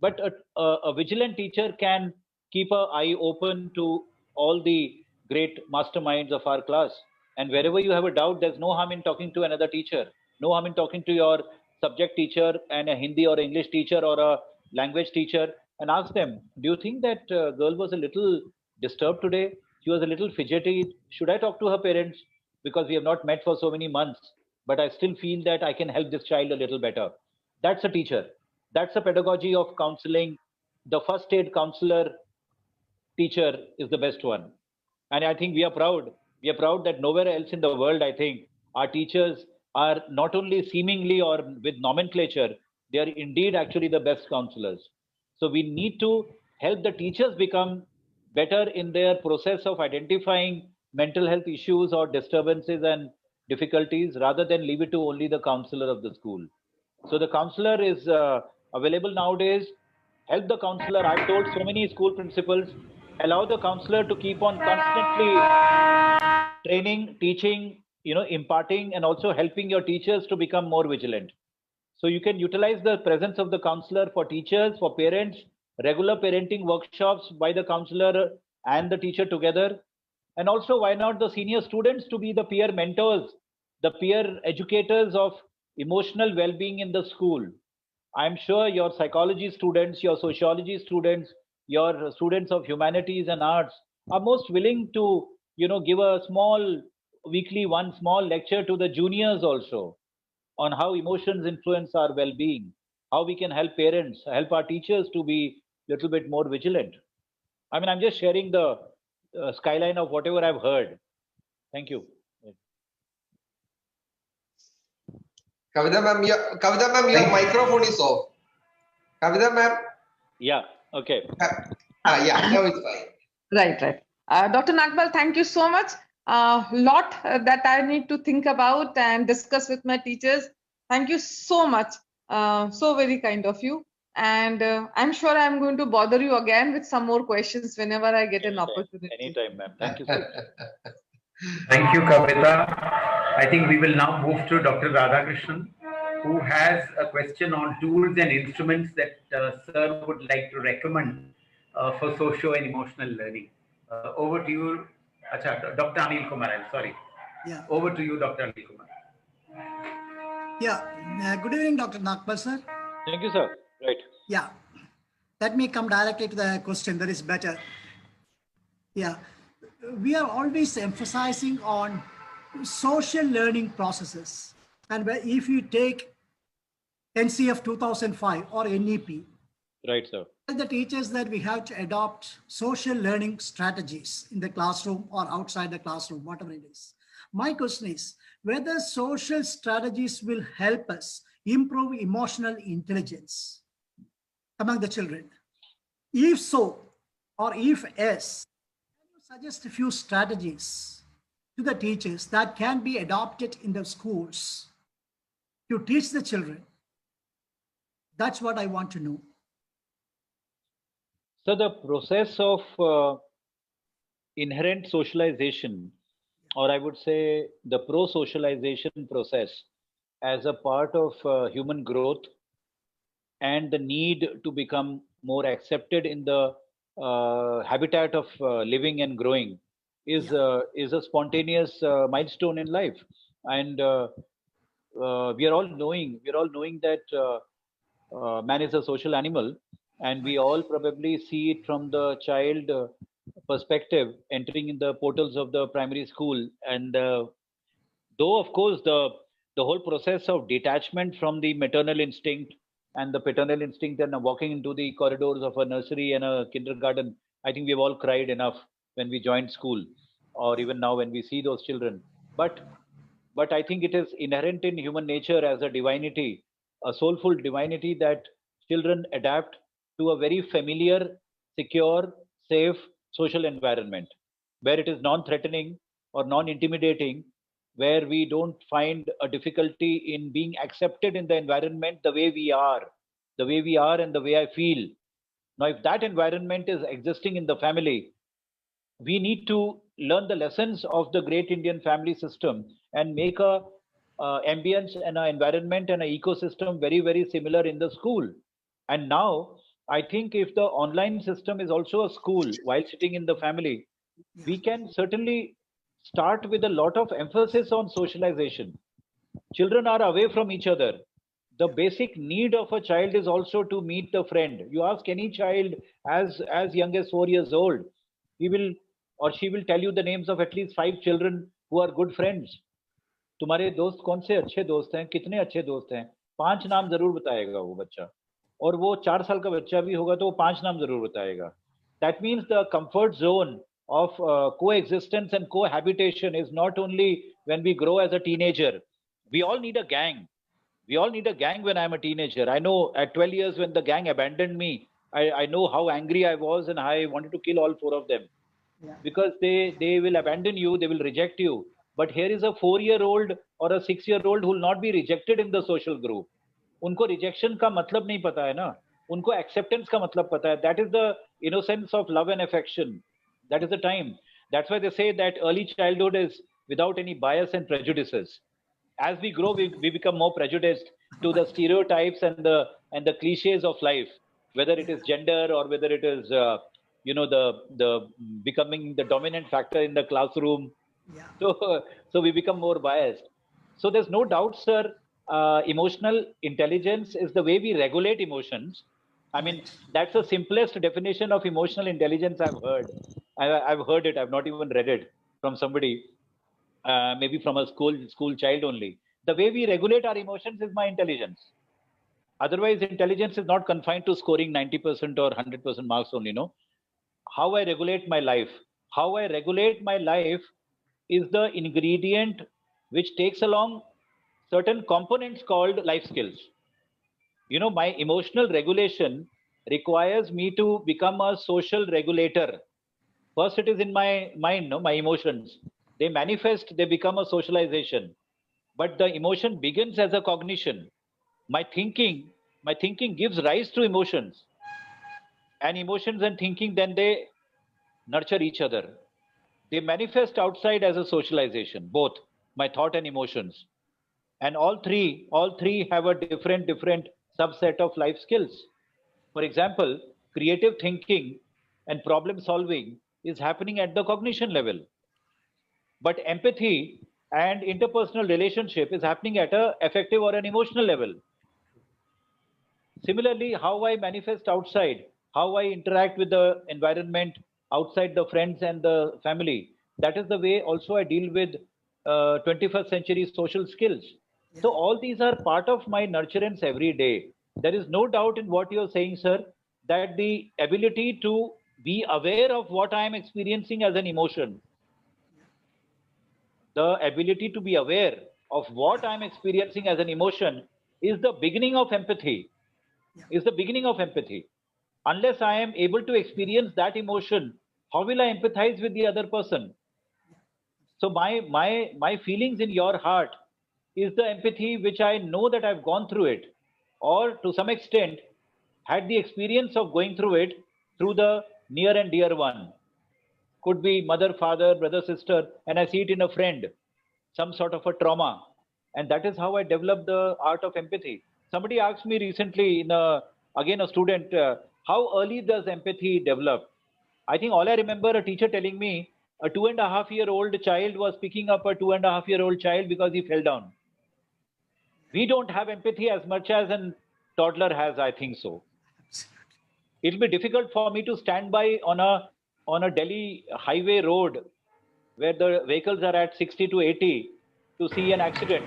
But a vigilant teacher can keep an eye open to all the great masterminds of our class. And wherever you have a doubt, there's no harm in talking to another teacher. No harm in talking to your subject teacher and a Hindi or English teacher or a language teacher, and ask them, do you think that girl was a little disturbed today? She was a little fidgety. Should I talk to her parents? Because we have not met for so many months, but I still feel that I can help this child a little better. That's a teacher. That's a pedagogy of counseling. The first aid counselor teacher is the best one. And I think we are proud. We are proud that nowhere else in the world, I think, our teachers are not only seemingly or with nomenclature, they are indeed actually the best counselors. So we need to help the teachers become better in their process of identifying mental health issues or disturbances and difficulties, rather than leave it to only the counselor of the school. So the counselor is available nowadays. Help the counselor. I've told so many school principals, allow the counselor to keep on constantly training, teaching, imparting, and also helping your teachers to become more vigilant. So you can utilize the presence of the counselor for teachers, for parents, regular parenting workshops by the counselor and the teacher together. And also, why not the senior students to be the peer mentors, the peer educators of emotional well-being in the school. I'm sure your psychology students, your sociology students, your students of humanities and arts are most willing to, give a small weekly one small lecture to the juniors also. on how emotions influence our well-being, how we can help parents, help our teachers to be a little bit more vigilant. I mean, I'm just sharing the skyline of whatever I've heard. Thank you. Kavita ma'am, your microphone is off. Kavita ma'am? Yeah, okay. Yeah, now it's fine. Right. Dr. Nagapal, thank you so much. Lot that I need to think about and discuss with my teachers. Thank you so much. So very kind of you. And I'm sure I'm going to bother you again with some more questions whenever I get an opportunity. Anytime, ma'am. Thank you so much. Thank you, Kavita. I think we will now move to Dr. Radhakrishnan, who has a question on tools and instruments that Sir would like to recommend for socio and emotional learning. Over to you, Dr. Anil Kumar. I'm sorry. Yeah. Over to you, Dr. Anil Kumar. Yeah. Good evening, Dr. Nagapal, sir. Thank you, sir. Right. Yeah. Let me come directly to the question. That is better. Yeah. We are always emphasizing on social learning processes. And if you take NCF 2005 or NEP, right, sir, the teachers that we have to adopt social learning strategies in the classroom or outside the classroom, whatever it is. My question is whether social strategies will help us improve emotional intelligence among the children. If so, or if yes, can you suggest a few strategies to the teachers that can be adopted in the schools to teach the children? That's what I want to know. So the process of inherent socialization, or I would say the pro-socialization process as a part of human growth and the need to become more accepted in the habitat of living and growing is a spontaneous milestone in life. And we are all knowing that man is a social animal, and we all probably see it from the child perspective entering in the portals of the primary school. And though of course the whole process of detachment from the maternal instinct and the paternal instinct and walking into the corridors of a nursery and a kindergarten, I think we've all cried enough when we joined school, or even now when we see those children. But I think it is inherent in human nature as a divinity, a soulful divinity, that children adapt to a very familiar, secure, safe social environment where it is non-threatening or non-intimidating, where we don't find a difficulty in being accepted in the environment the way we are and the way I feel. Now, if that environment is existing in the family, we need to learn the lessons of the great Indian family system and make a ambience and an environment and an ecosystem very, very similar in the school. And now, I think if the online system is also a school while sitting in the family, we can certainly start with a lot of emphasis on socialization. Children are away from each other. The basic need of a child is also to meet the friend. You ask any child as young as 4 years old, he will or she will tell you the names of at least 5 children who are good friends. तुम्हारे दोस्त कौन से अच्छे दोस्त हैं, कितने अच्छे दोस्त हैं, 5 नाम जरूर बताएगा वो बच्चा. और वो 4 साल का बच्चा भी होगा तो वो 5 नाम जरूर बताएगा. That means the comfort zone of coexistence and cohabitation is not only when we grow as a teenager. We all need a gang. We all need a gang when I'm a teenager. I know at 12 years when the gang abandoned me, I know how angry I was and I wanted to kill all 4 of them. Yeah. Because they will abandon you, they will reject you. But here is a 4-year-old or a 6-year-old who will not be rejected in the social group. उनको rejection का मतलब नहीं पता है ना, उनको acceptance का मतलब पता है. That is the innocence of love and affection. That is the time. That's why they say that early childhood is without any bias and prejudices. As we grow, we become more prejudiced to the stereotypes and the cliches of life, whether it is gender or whether it is the becoming the dominant factor in the classroom. Yeah. So we become more biased. So there's no doubt, sir. Emotional intelligence is the way we regulate emotions. I mean, that's the simplest definition of emotional intelligence I've heard. I've heard it. I've not even read it from somebody. Maybe from a school child only. The way we regulate our emotions is my intelligence. Otherwise, intelligence is not confined to scoring 90% or 100% marks only, no. How I regulate my life. How I regulate my life is the ingredient which takes along certain components called life skills. You know, my emotional regulation requires me to become a social regulator. First, it is in my mind, no, my emotions. They manifest, they become a socialization. But the emotion begins as a cognition. My thinking gives rise to emotions. And emotions and thinking, then they nurture each other. They manifest outside as a socialization, both my thought and emotions. And all three have a different subset of life skills. For example, creative thinking and problem solving is happening at the cognition level. But empathy and interpersonal relationship is happening at a affective or an emotional level. Similarly, how I manifest outside, how I interact with the environment outside the friends and the family, that is the way also I deal with 21st century social skills. So all these are part of my nurturance every day. There is no doubt in what you're saying, sir, that the ability to be aware of what I am experiencing as an emotion, the ability to be aware of what I'm experiencing as an emotion is the beginning of empathy. Is the beginning of empathy. Unless I am able to experience that emotion, how will I empathize with the other person? So my feelings in your heart is the empathy which I know that I've gone through it, or to some extent had the experience of going through it through the near and dear one. Could be mother, father, brother, sister, and I see it in a friend, some sort of a trauma. And that is how I developed the art of empathy. Somebody asked me recently, again a student, how early does empathy develop? I think all I remember a teacher telling me, a 2.5-year-old child was picking up a 2.5-year-old child because he fell down. We don't have empathy as much as a toddler has, I think so. It'll be difficult for me to stand by on a Delhi highway road where the vehicles are at 60 to 80 to see an accident,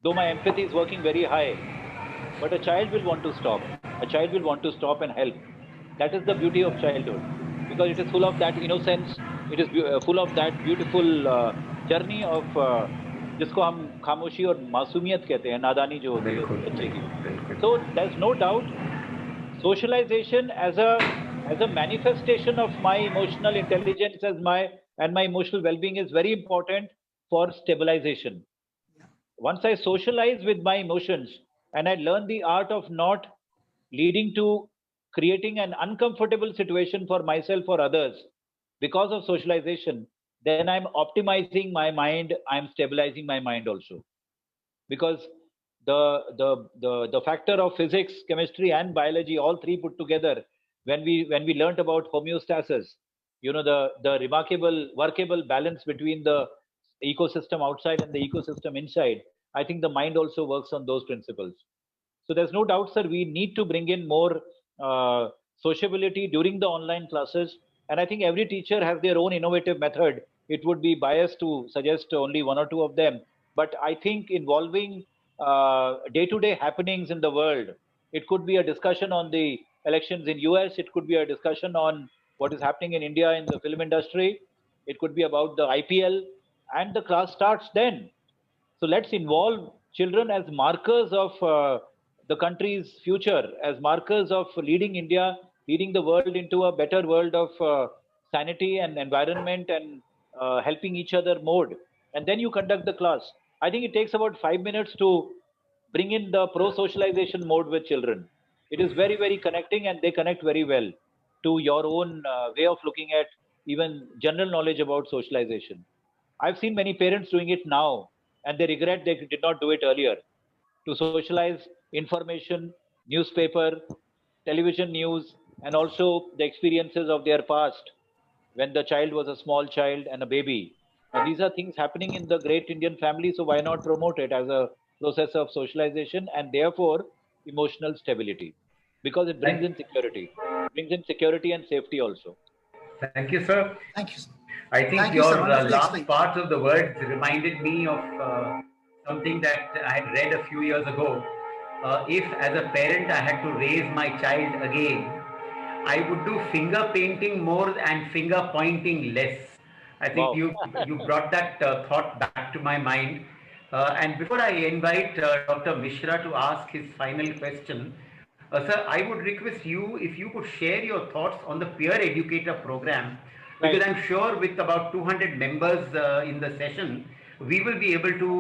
though my empathy is working very high. But a child will want to stop. A child will want to stop and help. That is the beauty of childhood, because it is full of that innocence. It is full of that beautiful journey of जिसको हम खामोशी और मासूमियत कहते हैं, नादानी जो होती है बच्चे की. So there's no doubt socialization as a manifestation of my emotional intelligence and my emotional well-being is very important for stabilization. Once I socialize with my emotions and I learn the art of not leading to creating an uncomfortable situation for myself or others because of socialization, then I'm optimizing my mind, I'm stabilizing my mind also. Because the factor of physics, chemistry, and biology, all three put together, when we learnt about homeostasis, you know, the remarkable workable balance between the ecosystem outside and the ecosystem inside, I think the mind also works on those principles. So there's no doubt, sir, we need to bring in more sociability during the online classes. And I think every teacher has their own innovative method. It would be biased to suggest only one or two of them. But I think involving day-to-day happenings in the world, it could be a discussion on the elections in US, it could be a discussion on what is happening in India in the film industry, it could be about the IPL, and the class starts then. So let's involve children as markers of the country's future, as markers of leading India, leading the world into a better world of sanity and environment and helping each other mode. And then you conduct the class. I think it takes about 5 minutes to bring in the pro-socialization mode with children. It is very, very connecting, and they connect very well to your own way of looking at even general knowledge about socialization. I've seen many parents doing it now, and they regret they did not do it earlier. To socialize information, newspaper, television news, and also the experiences of their past when the child was a small child and a baby. And these are things happening in the great Indian family, so why not promote it as a process of socialization and therefore emotional stability? Because it brings in security. It brings in security and safety also. Thank you, sir. Thank you, sir. I think your last part of the words reminded me of something that I had read a few years ago. If as a parent I had to raise my child again, I would do finger painting more and finger pointing less. I think you brought that thought back to my mind. And before I invite Dr. Mishra to ask his final question, sir, I would request you if you could share your thoughts on the peer educator program, because I'm sure with about 200 members in the session, we will be able to,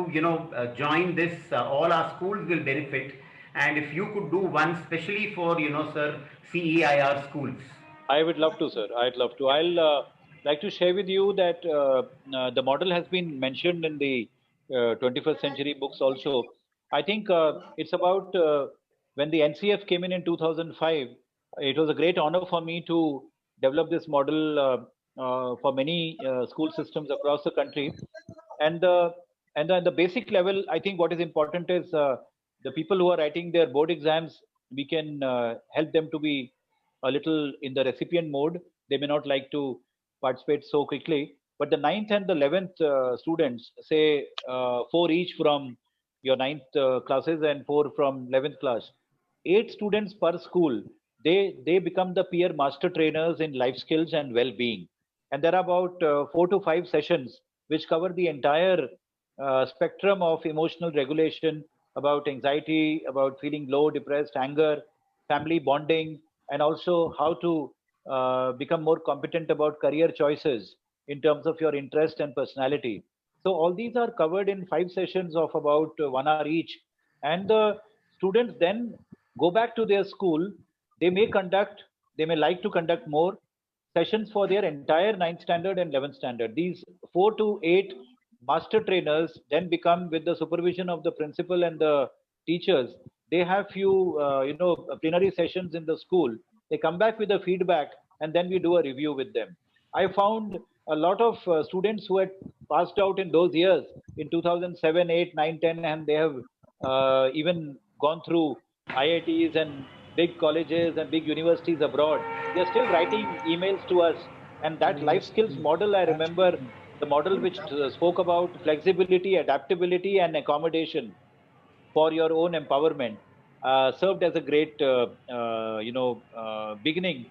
join this. All our schools will benefit. And if you could do one specially for, sir, CEIR schools. I would love to, sir. I'd love to. I'll like to share with you that the model has been mentioned in the 21st century books also. I think it's about when the NCF came in 2005, it was a great honor for me to develop this model for many school systems across the country. And the basic level, I think what is important is the people who are writing their board exams, we can help them to be a little in the recipient mode. They may not like to participate so quickly, but the 9th and the 11th students, say 4 each from your 9th classes and 4 from 11th class, 8 students per school, they become the peer master trainers in life skills and well-being. And there are about 4 to 5 sessions which cover the entire spectrum of emotional regulation, about anxiety, about feeling low, depressed, anger, family bonding, and also how to become more competent about career choices in terms of your interest and personality. So all these are covered in 5 sessions of about 1 hour each. And the students then go back to their school. They may like to conduct more sessions for their entire 9th standard and 11th standard. These 4 to 8 master trainers then become, with the supervision of the principal and the teachers, they have few plenary sessions in the school. They come back with the feedback and then we do a review with them. I found a lot of students who had passed out in those years in 2007, 8, 9, 10, and they have even gone through IITs and big colleges and big universities abroad. They're still writing emails to us. And that life skills model, I remember the model which spoke about flexibility, adaptability, and accommodation for your own empowerment, served as a great, beginning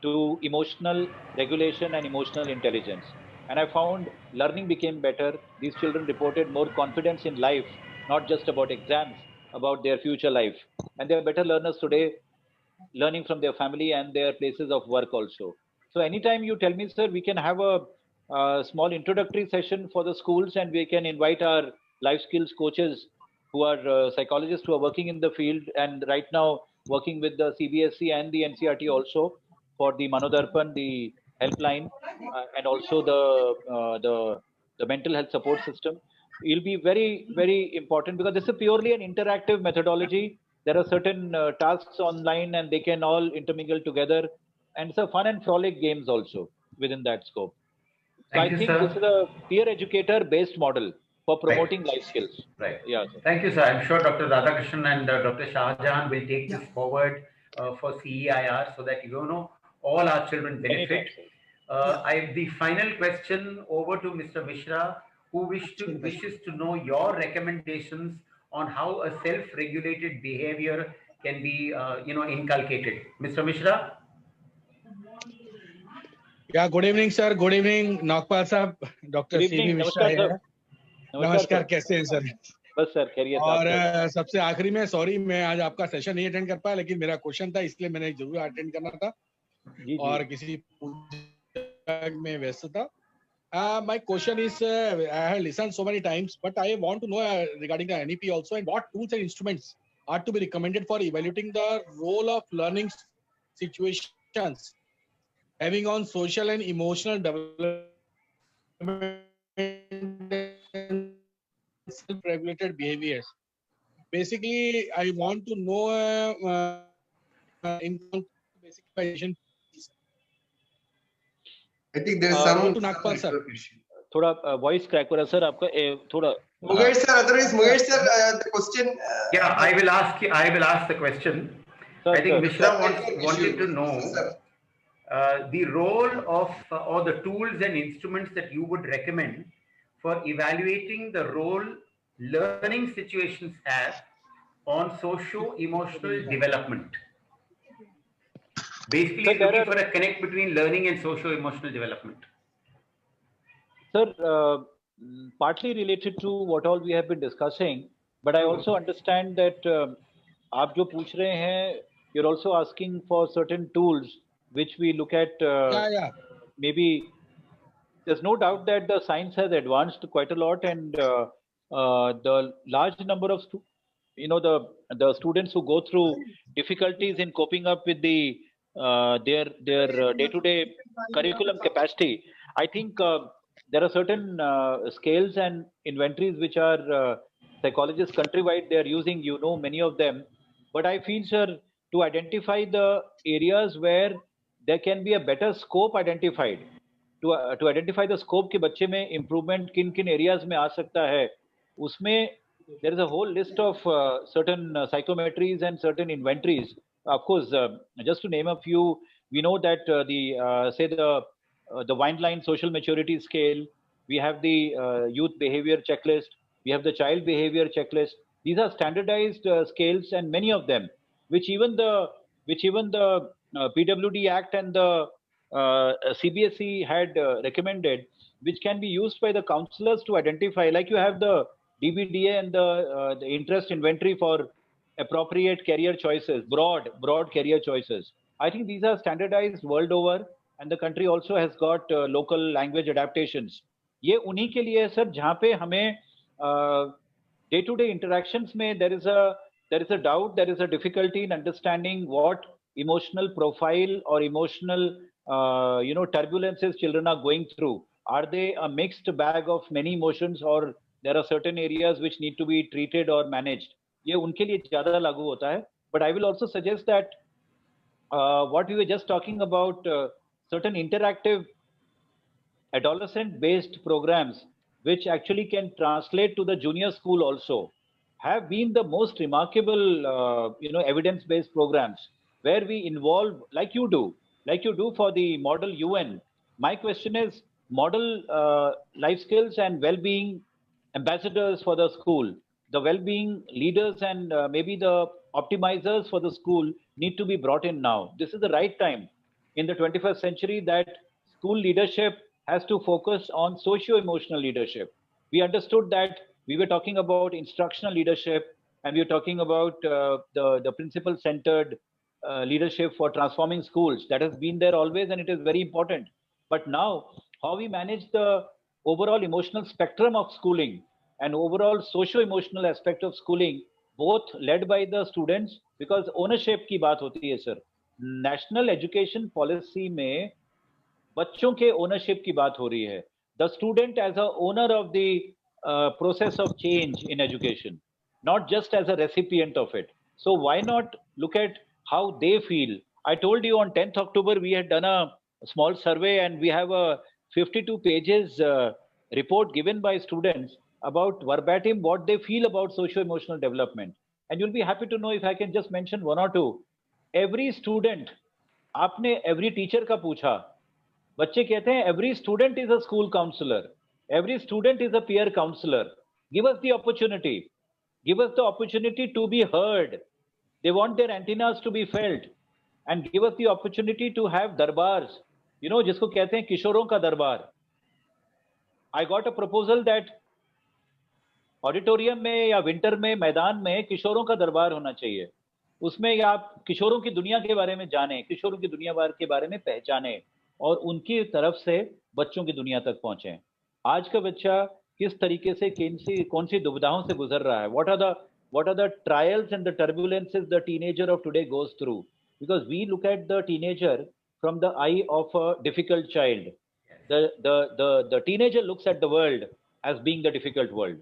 to emotional regulation and emotional intelligence. And I found learning became better. These children reported more confidence in life, not just about exams, about their future life. And they're better learners today, learning from their family and their places of work also. So anytime you tell me, sir, we can have a small introductory session for the schools, and we can invite our life skills coaches who are psychologists who are working in the field and right now working with the CBSE and the NCRT also for the Manodarpan, the helpline, and also the mental health support system. It'll be very, very important because this is purely an interactive methodology. There are certain tasks online and they can all intermingle together, and it's a fun and frolic games also within that scope. So I think this is a peer educator based model for promoting life skills. Right. Yeah. Thank you, sir. I'm sure Dr. Radhakrishnan and Dr. Shahjahan will take this forward for CEIR so that all our children benefit. I have the final question over to Mr. Mishra, who wishes to know your recommendations on how a self-regulated behavior can be, inculcated. Mr. Mishra. Yeah, good evening, sir. Good evening, Nagapal sahab. Dr. C.V. Mishra here. नमस्कार, कैसे हैं sir? बस sir खैरियत। और सबसे आखिरी में sorry, मैं आज आपका सेशन नहीं अटेंड कर पाया, लेकिन मेरा क्वेश्चन था इसलिए मैंने जरूर अटेंड करना था और किसी में व्यस्त था. My question is, I have listened so many times, but I want to know regarding the NEP also, and what tools and instruments are to be recommended for evaluating the role of learning situations having on social and emotional development and self-regulated behaviors. Basically, I want to know in basic question. I think there is some Nagapal sir. थोड़ा voice crack हो रहा sir आपका थोड़ा. Mugesh sir, otherwise Mugesh sir, the question. Yeah, I will ask the question. Sir, I think Mishra wanted to know the role of or the tools and instruments that you would recommend for evaluating the role learning situations have on socio-emotional development? Basically, it's looking for a connect between learning and socio-emotional development. Sir, partly related to what all we have been discussing, but I also understand that आप जो पूछ रहे हैं, you're also asking for certain tools which we look at. Maybe there's no doubt that the science has advanced quite a lot, and the large number of the students who go through difficulties in coping up with their day-to-day curriculum capacity. I think there are certain scales and inventories which are psychologists countrywide they are using. You know many of them, but I feel, sir, to identify the areas where there can be a better scope identified. To identify the scope के बच्चे में improvement किन किन areas में आ सकता है, उसमें there is a whole list of certain psychometries and certain inventories. Of course, just to name a few, we know that the Wineline social maturity scale, we have the youth behavior checklist, we have the child behavior checklist. These are standardized scales, and many of them, which even the PWD Act and the CBSE had recommended, which can be used by the counselors to identify, like you have the DBDA and the interest inventory for appropriate career choices, broad career choices. I think these are standardized world over, and the country also has got local language adaptations. ये उन्हीं के लिए है sir, जहाँ पे हमें day-to-day interactions में there is a doubt, there is a difficulty in understanding what emotional profile or emotional turbulences children are going through. Are they a mixed bag of many emotions, or there are certain areas which need to be treated or managed? ये उनके लिए ज़्यादा लागू होता है. But I will also suggest that what we were just talking about, certain interactive adolescent-based programs, which actually can translate to the junior school also, have been the most remarkable, evidence-based programs where we involve, like you do for the model UN. My question is, model life skills and well-being ambassadors for the school, the well-being leaders and maybe the optimizers for the school need to be brought in now. This is the right time in the 21st century that school leadership has to focus on socio-emotional leadership. We understood that we were talking about instructional leadership, and we were talking about the principle-centered leadership for transforming schools. That has been there always, and it is very important. But now, how we manage the overall emotional spectrum of schooling and overall socio-emotional aspect of schooling, both led by the students, because ownership की बात होती है sir. National education policy में बच्चों के ownership की बात हो रही है. The student as a owner of the process of change in education, not just as a recipient of it. So why not look at how they feel? I told you on 10th October we had done a small survey, and we have a 52 pages report given by students about verbatim what they feel about socio-emotional development. And you'll be happy to know if I can just mention one or two. Every student, आपने every teacher का पूछा, बच्चे कहते हैं every student is a school counselor, every student is a peer counselor. Give us the opportunity. Give us the opportunity to be heard. They want their antennas to be felt, and give us the opportunity to have darbars. You know, जिसको कहते हैं किशोरों का दरबार. I got a proposal that auditorium में या winter में मैदान में किशोरों का दरबार होना चाहिए. उसमें आप किशोरों की दुनिया के बारे में जानें, किशोरों की दुनिया के बारे में पहचानें, और उनकी तरफ से बच्चों की दुनिया तक पहुंचे. आज का बच्चा किस तरीके से कौन सी दुविधाओं से गुजर रहा है? What are the trials and the turbulences the teenager of today goes through? Because we look at the teenager from the eye of a difficult child. The teenager looks at the world as being the difficult world.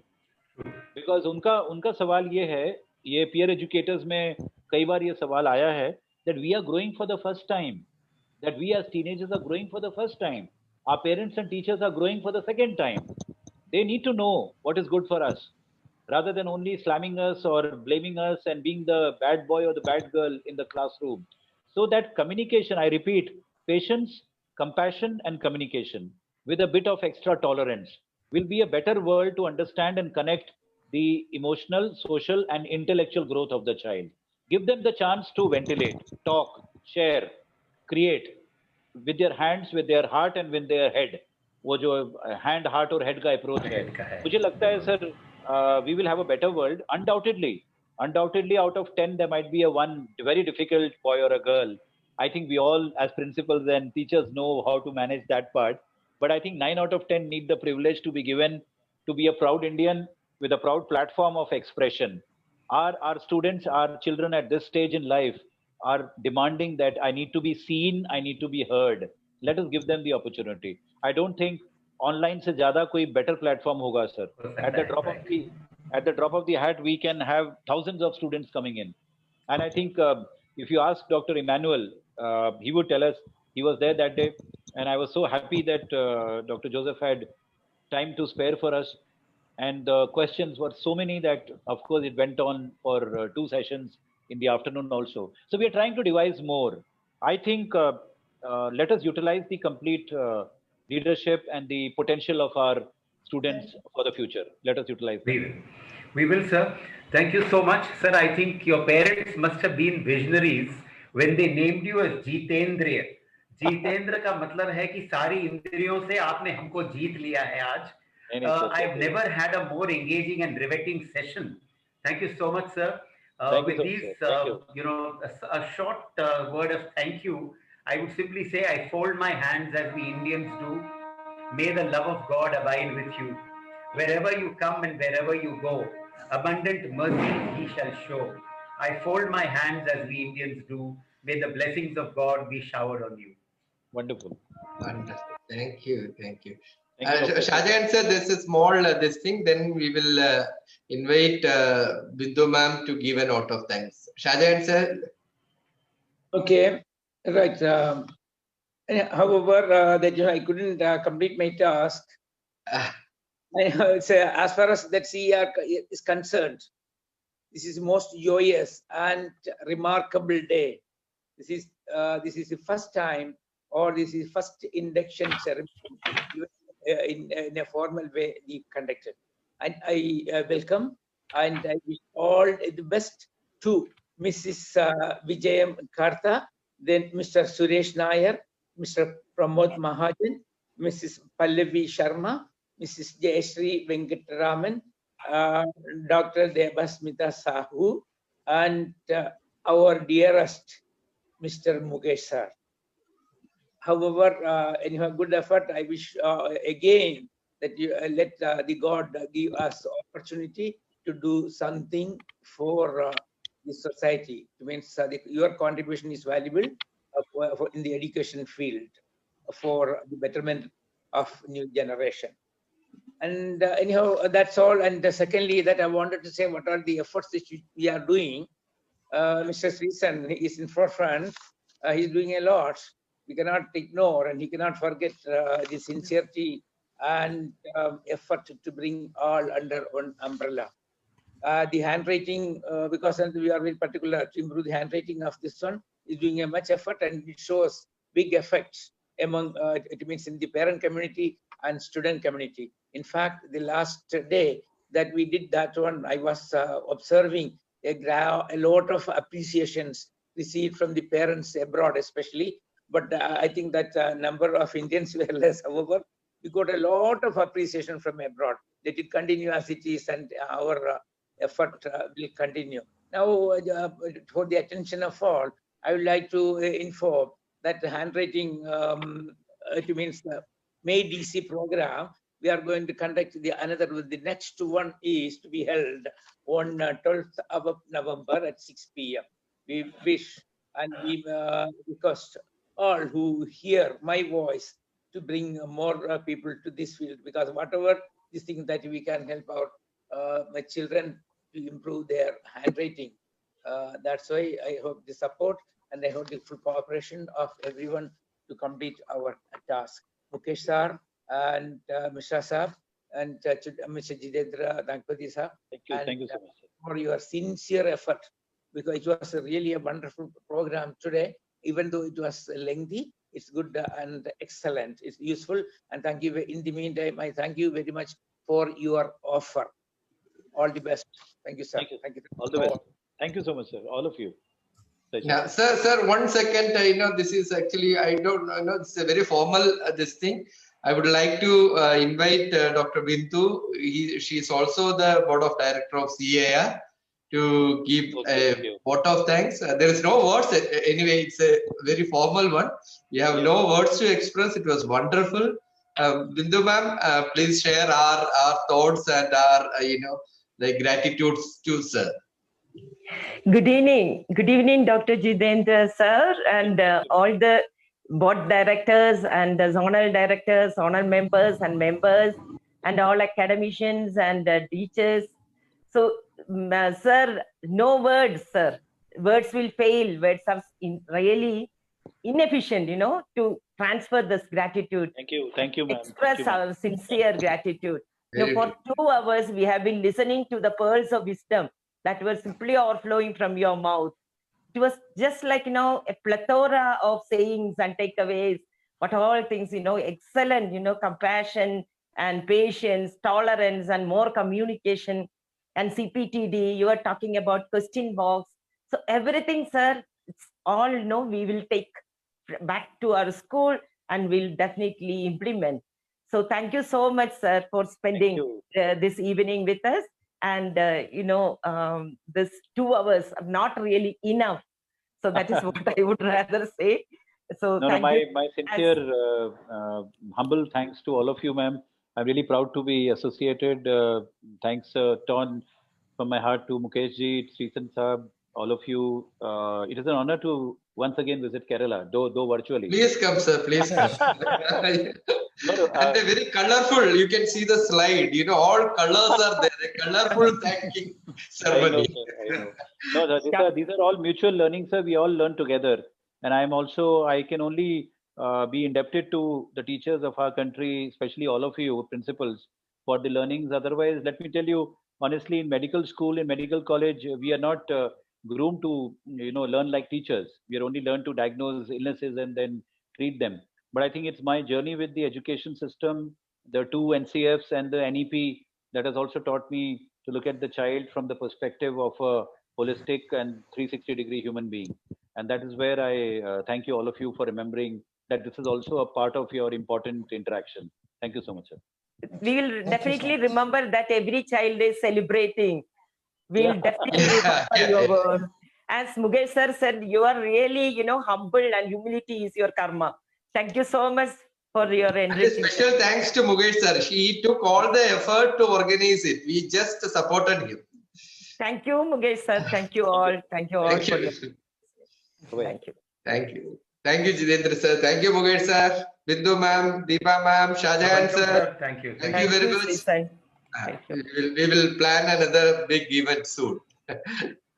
Because उनका सवाल ये है, ये peer educators में कई बार ये सवाल आया है, that we are growing for the first time, that we as teenagers are growing for the first time. Our parents and teachers are growing for the second time. They need to know what is good for us, rather than only slamming us or blaming us and being the bad boy or the bad girl in the classroom. So that communication, I repeat, patience, compassion and communication with a bit of extra tolerance will be a better world to understand and connect the emotional, social, and intellectual growth of the child. Give them the chance to ventilate, talk, share, create with their hands, with their heart, and with their head. वो जो hand, heart और head का approach है, मुझे लगता है sir, we will have a better world. Undoubtedly, out of 10, there might be a one very difficult boy or a girl. I think we all, as principals and teachers, know how to manage that part. But I think 9 out of 10 need the privilege to be given to be a proud Indian with a proud platform of expression. Our students, our children at this stage in life are demanding that I need to be seen, I need to be heard. Let us give them the opportunity. I don't think online se zyada koi better platform hoga, sir. At the drop of the hat, we can have thousands of students coming in. And I think if you ask Dr. Emmanuel, he would tell us he was there that day. And I was so happy that Dr. Joseph had time to spare for us. And the questions were so many that, of course, it went on for 2 sessions in the afternoon also. So we are trying to devise more. I think let us utilize the complete leadership and the potential of our students for the future. Let us utilize them. We will, sir. Thank you so much, sir. I think your parents must have been visionaries when they named you as Jitendra. Jitendra का मतलब है कि सारी इंद्रियों से आपने हमको जीत लिया है आज. I've never had a more engaging and riveting session. Thank you so much, sir. With these, a short word of thank you, I would simply say I fold my hands as we Indians do. May the love of God abide with you. Wherever you come and wherever you go, abundant mercy He shall show. I fold my hands as we Indians do. May the blessings of God be showered on you. Wonderful. Wonderful. Thank you. Shahjahan sir, this is small this thing. Then we will invite Bindu ma'am to give a note of thanks. Shahjahan sir. Okay, right. However, that I couldn't complete my task. As far as that CEIR is concerned, this is most joyous and remarkable day. This is the first time, or this is first induction ceremony in a formal way conducted. And I welcome and I wish all the best to Mrs. Vijayam Kartha, then Mr. Suresh Nair, Mr. Pramod Mahajan, Mrs. Pallavi Sharma, Mrs. Jayashree Venkataraman, Dr. Debasmita Sahu, and our dearest Mr. Mukesh sir. However, in a good effort, I wish again that you let the God give us opportunity to do something for the society. It means your contribution is valuable in the education field for the betterment of new generation. And anyhow, that's all. And secondly, that I wanted to say, what are the efforts that we are doing? Mr. Srisan is in forefront. He's doing a lot. We cannot ignore, and he cannot forget the sincerity and effort to bring all under one umbrella. The handwriting, because we are very particular to improve the handwriting of this one, is doing a much effort, and it shows big effects among, it means in the parent community and student community. In fact, the last day that we did that one, I was observing a lot of appreciations received from the parents abroad, especially. But I think that number of Indians were less. However, we got a lot of appreciation from abroad. Let it continue as it is, and our effort will continue. Now, for the attention of all, I would like to inform that the handwriting, it means the May DC program, we are going to conduct the next one is to be held on 12th of November at 6 p.m. We wish and we request all who hear my voice to bring more people to this field, because whatever these things that we can help our my children to improve their handwriting. That's why I hope the support and I hope the full cooperation of everyone to complete our task. Mukesh sir and Mr. Saab and Mr. Jitendra Nagapal sir. Thank you so much, sir, for your sincere effort, because it was really a wonderful program today. Even though it was lengthy, it's good and excellent. It's useful, and thank you. In the meantime, I thank you very much for your offer. all the best. Thank you, sir. Thank you. All the best. Thank you so much, sir. All of you. Yeah, sir, 1 second. This is actually, I don't know, this is a very formal this thing. I would like to invite Dr. Bindu. She is also the board of director of CEIR to give a vote of thanks. There is no words. Anyway, it's a very formal one. We have no words to express. It was wonderful. Bindu ma'am, please share our thoughts and our, gratitudes to sir. Good evening, Dr. Jitendra sir, and all the board directors and the zonal directors, zonal members and members, and all academicians and teachers. So, sir, no words, sir. Words will fail. Words are really inefficient, to transfer this gratitude. Thank you, ma'am. Express our sincere gratitude. For 2 hours, we have been listening to the pearls of wisdom that were simply overflowing from your mouth. It was just like, a plethora of sayings and takeaways, but all things, excellent, compassion and patience, tolerance and more communication and CPTD. You are talking about question box. So everything, sir, it's all, we will take back to our school and we'll definitely implement. So thank you so much, sir, for spending this evening with us. And, this 2 hours are not really enough. So that is what I would rather say. So my sincere, humble thanks to all of you, ma'am. I'm really proud to be associated. Thanks, Ton, from my heart to Mukeshji, Srisan Saab, all of you. It is an honor to once again visit Kerala, though virtually. Please come, sir. Please come. And they're very colorful. You can see the slide. All colors are there. A colorful thanking ceremony. I know. No, these are all mutual learning, sir. We all learn together. And I can only be indebted to the teachers of our country, especially all of you principals, for the learnings. Otherwise, let me tell you, honestly, in medical school, in medical college, we are not groomed to, learn like teachers. We are only learned to diagnose illnesses and then treat them. But I think it's my journey with the education system, the 2 NCFs and the NEP that has also taught me to look at the child from the perspective of a holistic and 360-degree human being. And that is where I thank you, all of you, for remembering that this is also a part of your important interaction. Thank you so much, sir. We will definitely remember that every child is celebrating. We'll definitely remember your words. As Mukesh sir said, you are really, humble, and humility is your karma. Thank you so much for your enriching. Special thanks to Mukesh sir. He took all the effort to organize it. We just supported him. Thank you, Mukesh sir. Thank you all. Thank you all. Thank you. Thank you. Thank you. Thank you, Jitendra sir. Thank you, Mukesh sir. Bindu ma'am, Deepa ma'am, Shahjahan sir. Thank you. Thank you very much. We will plan another big event soon.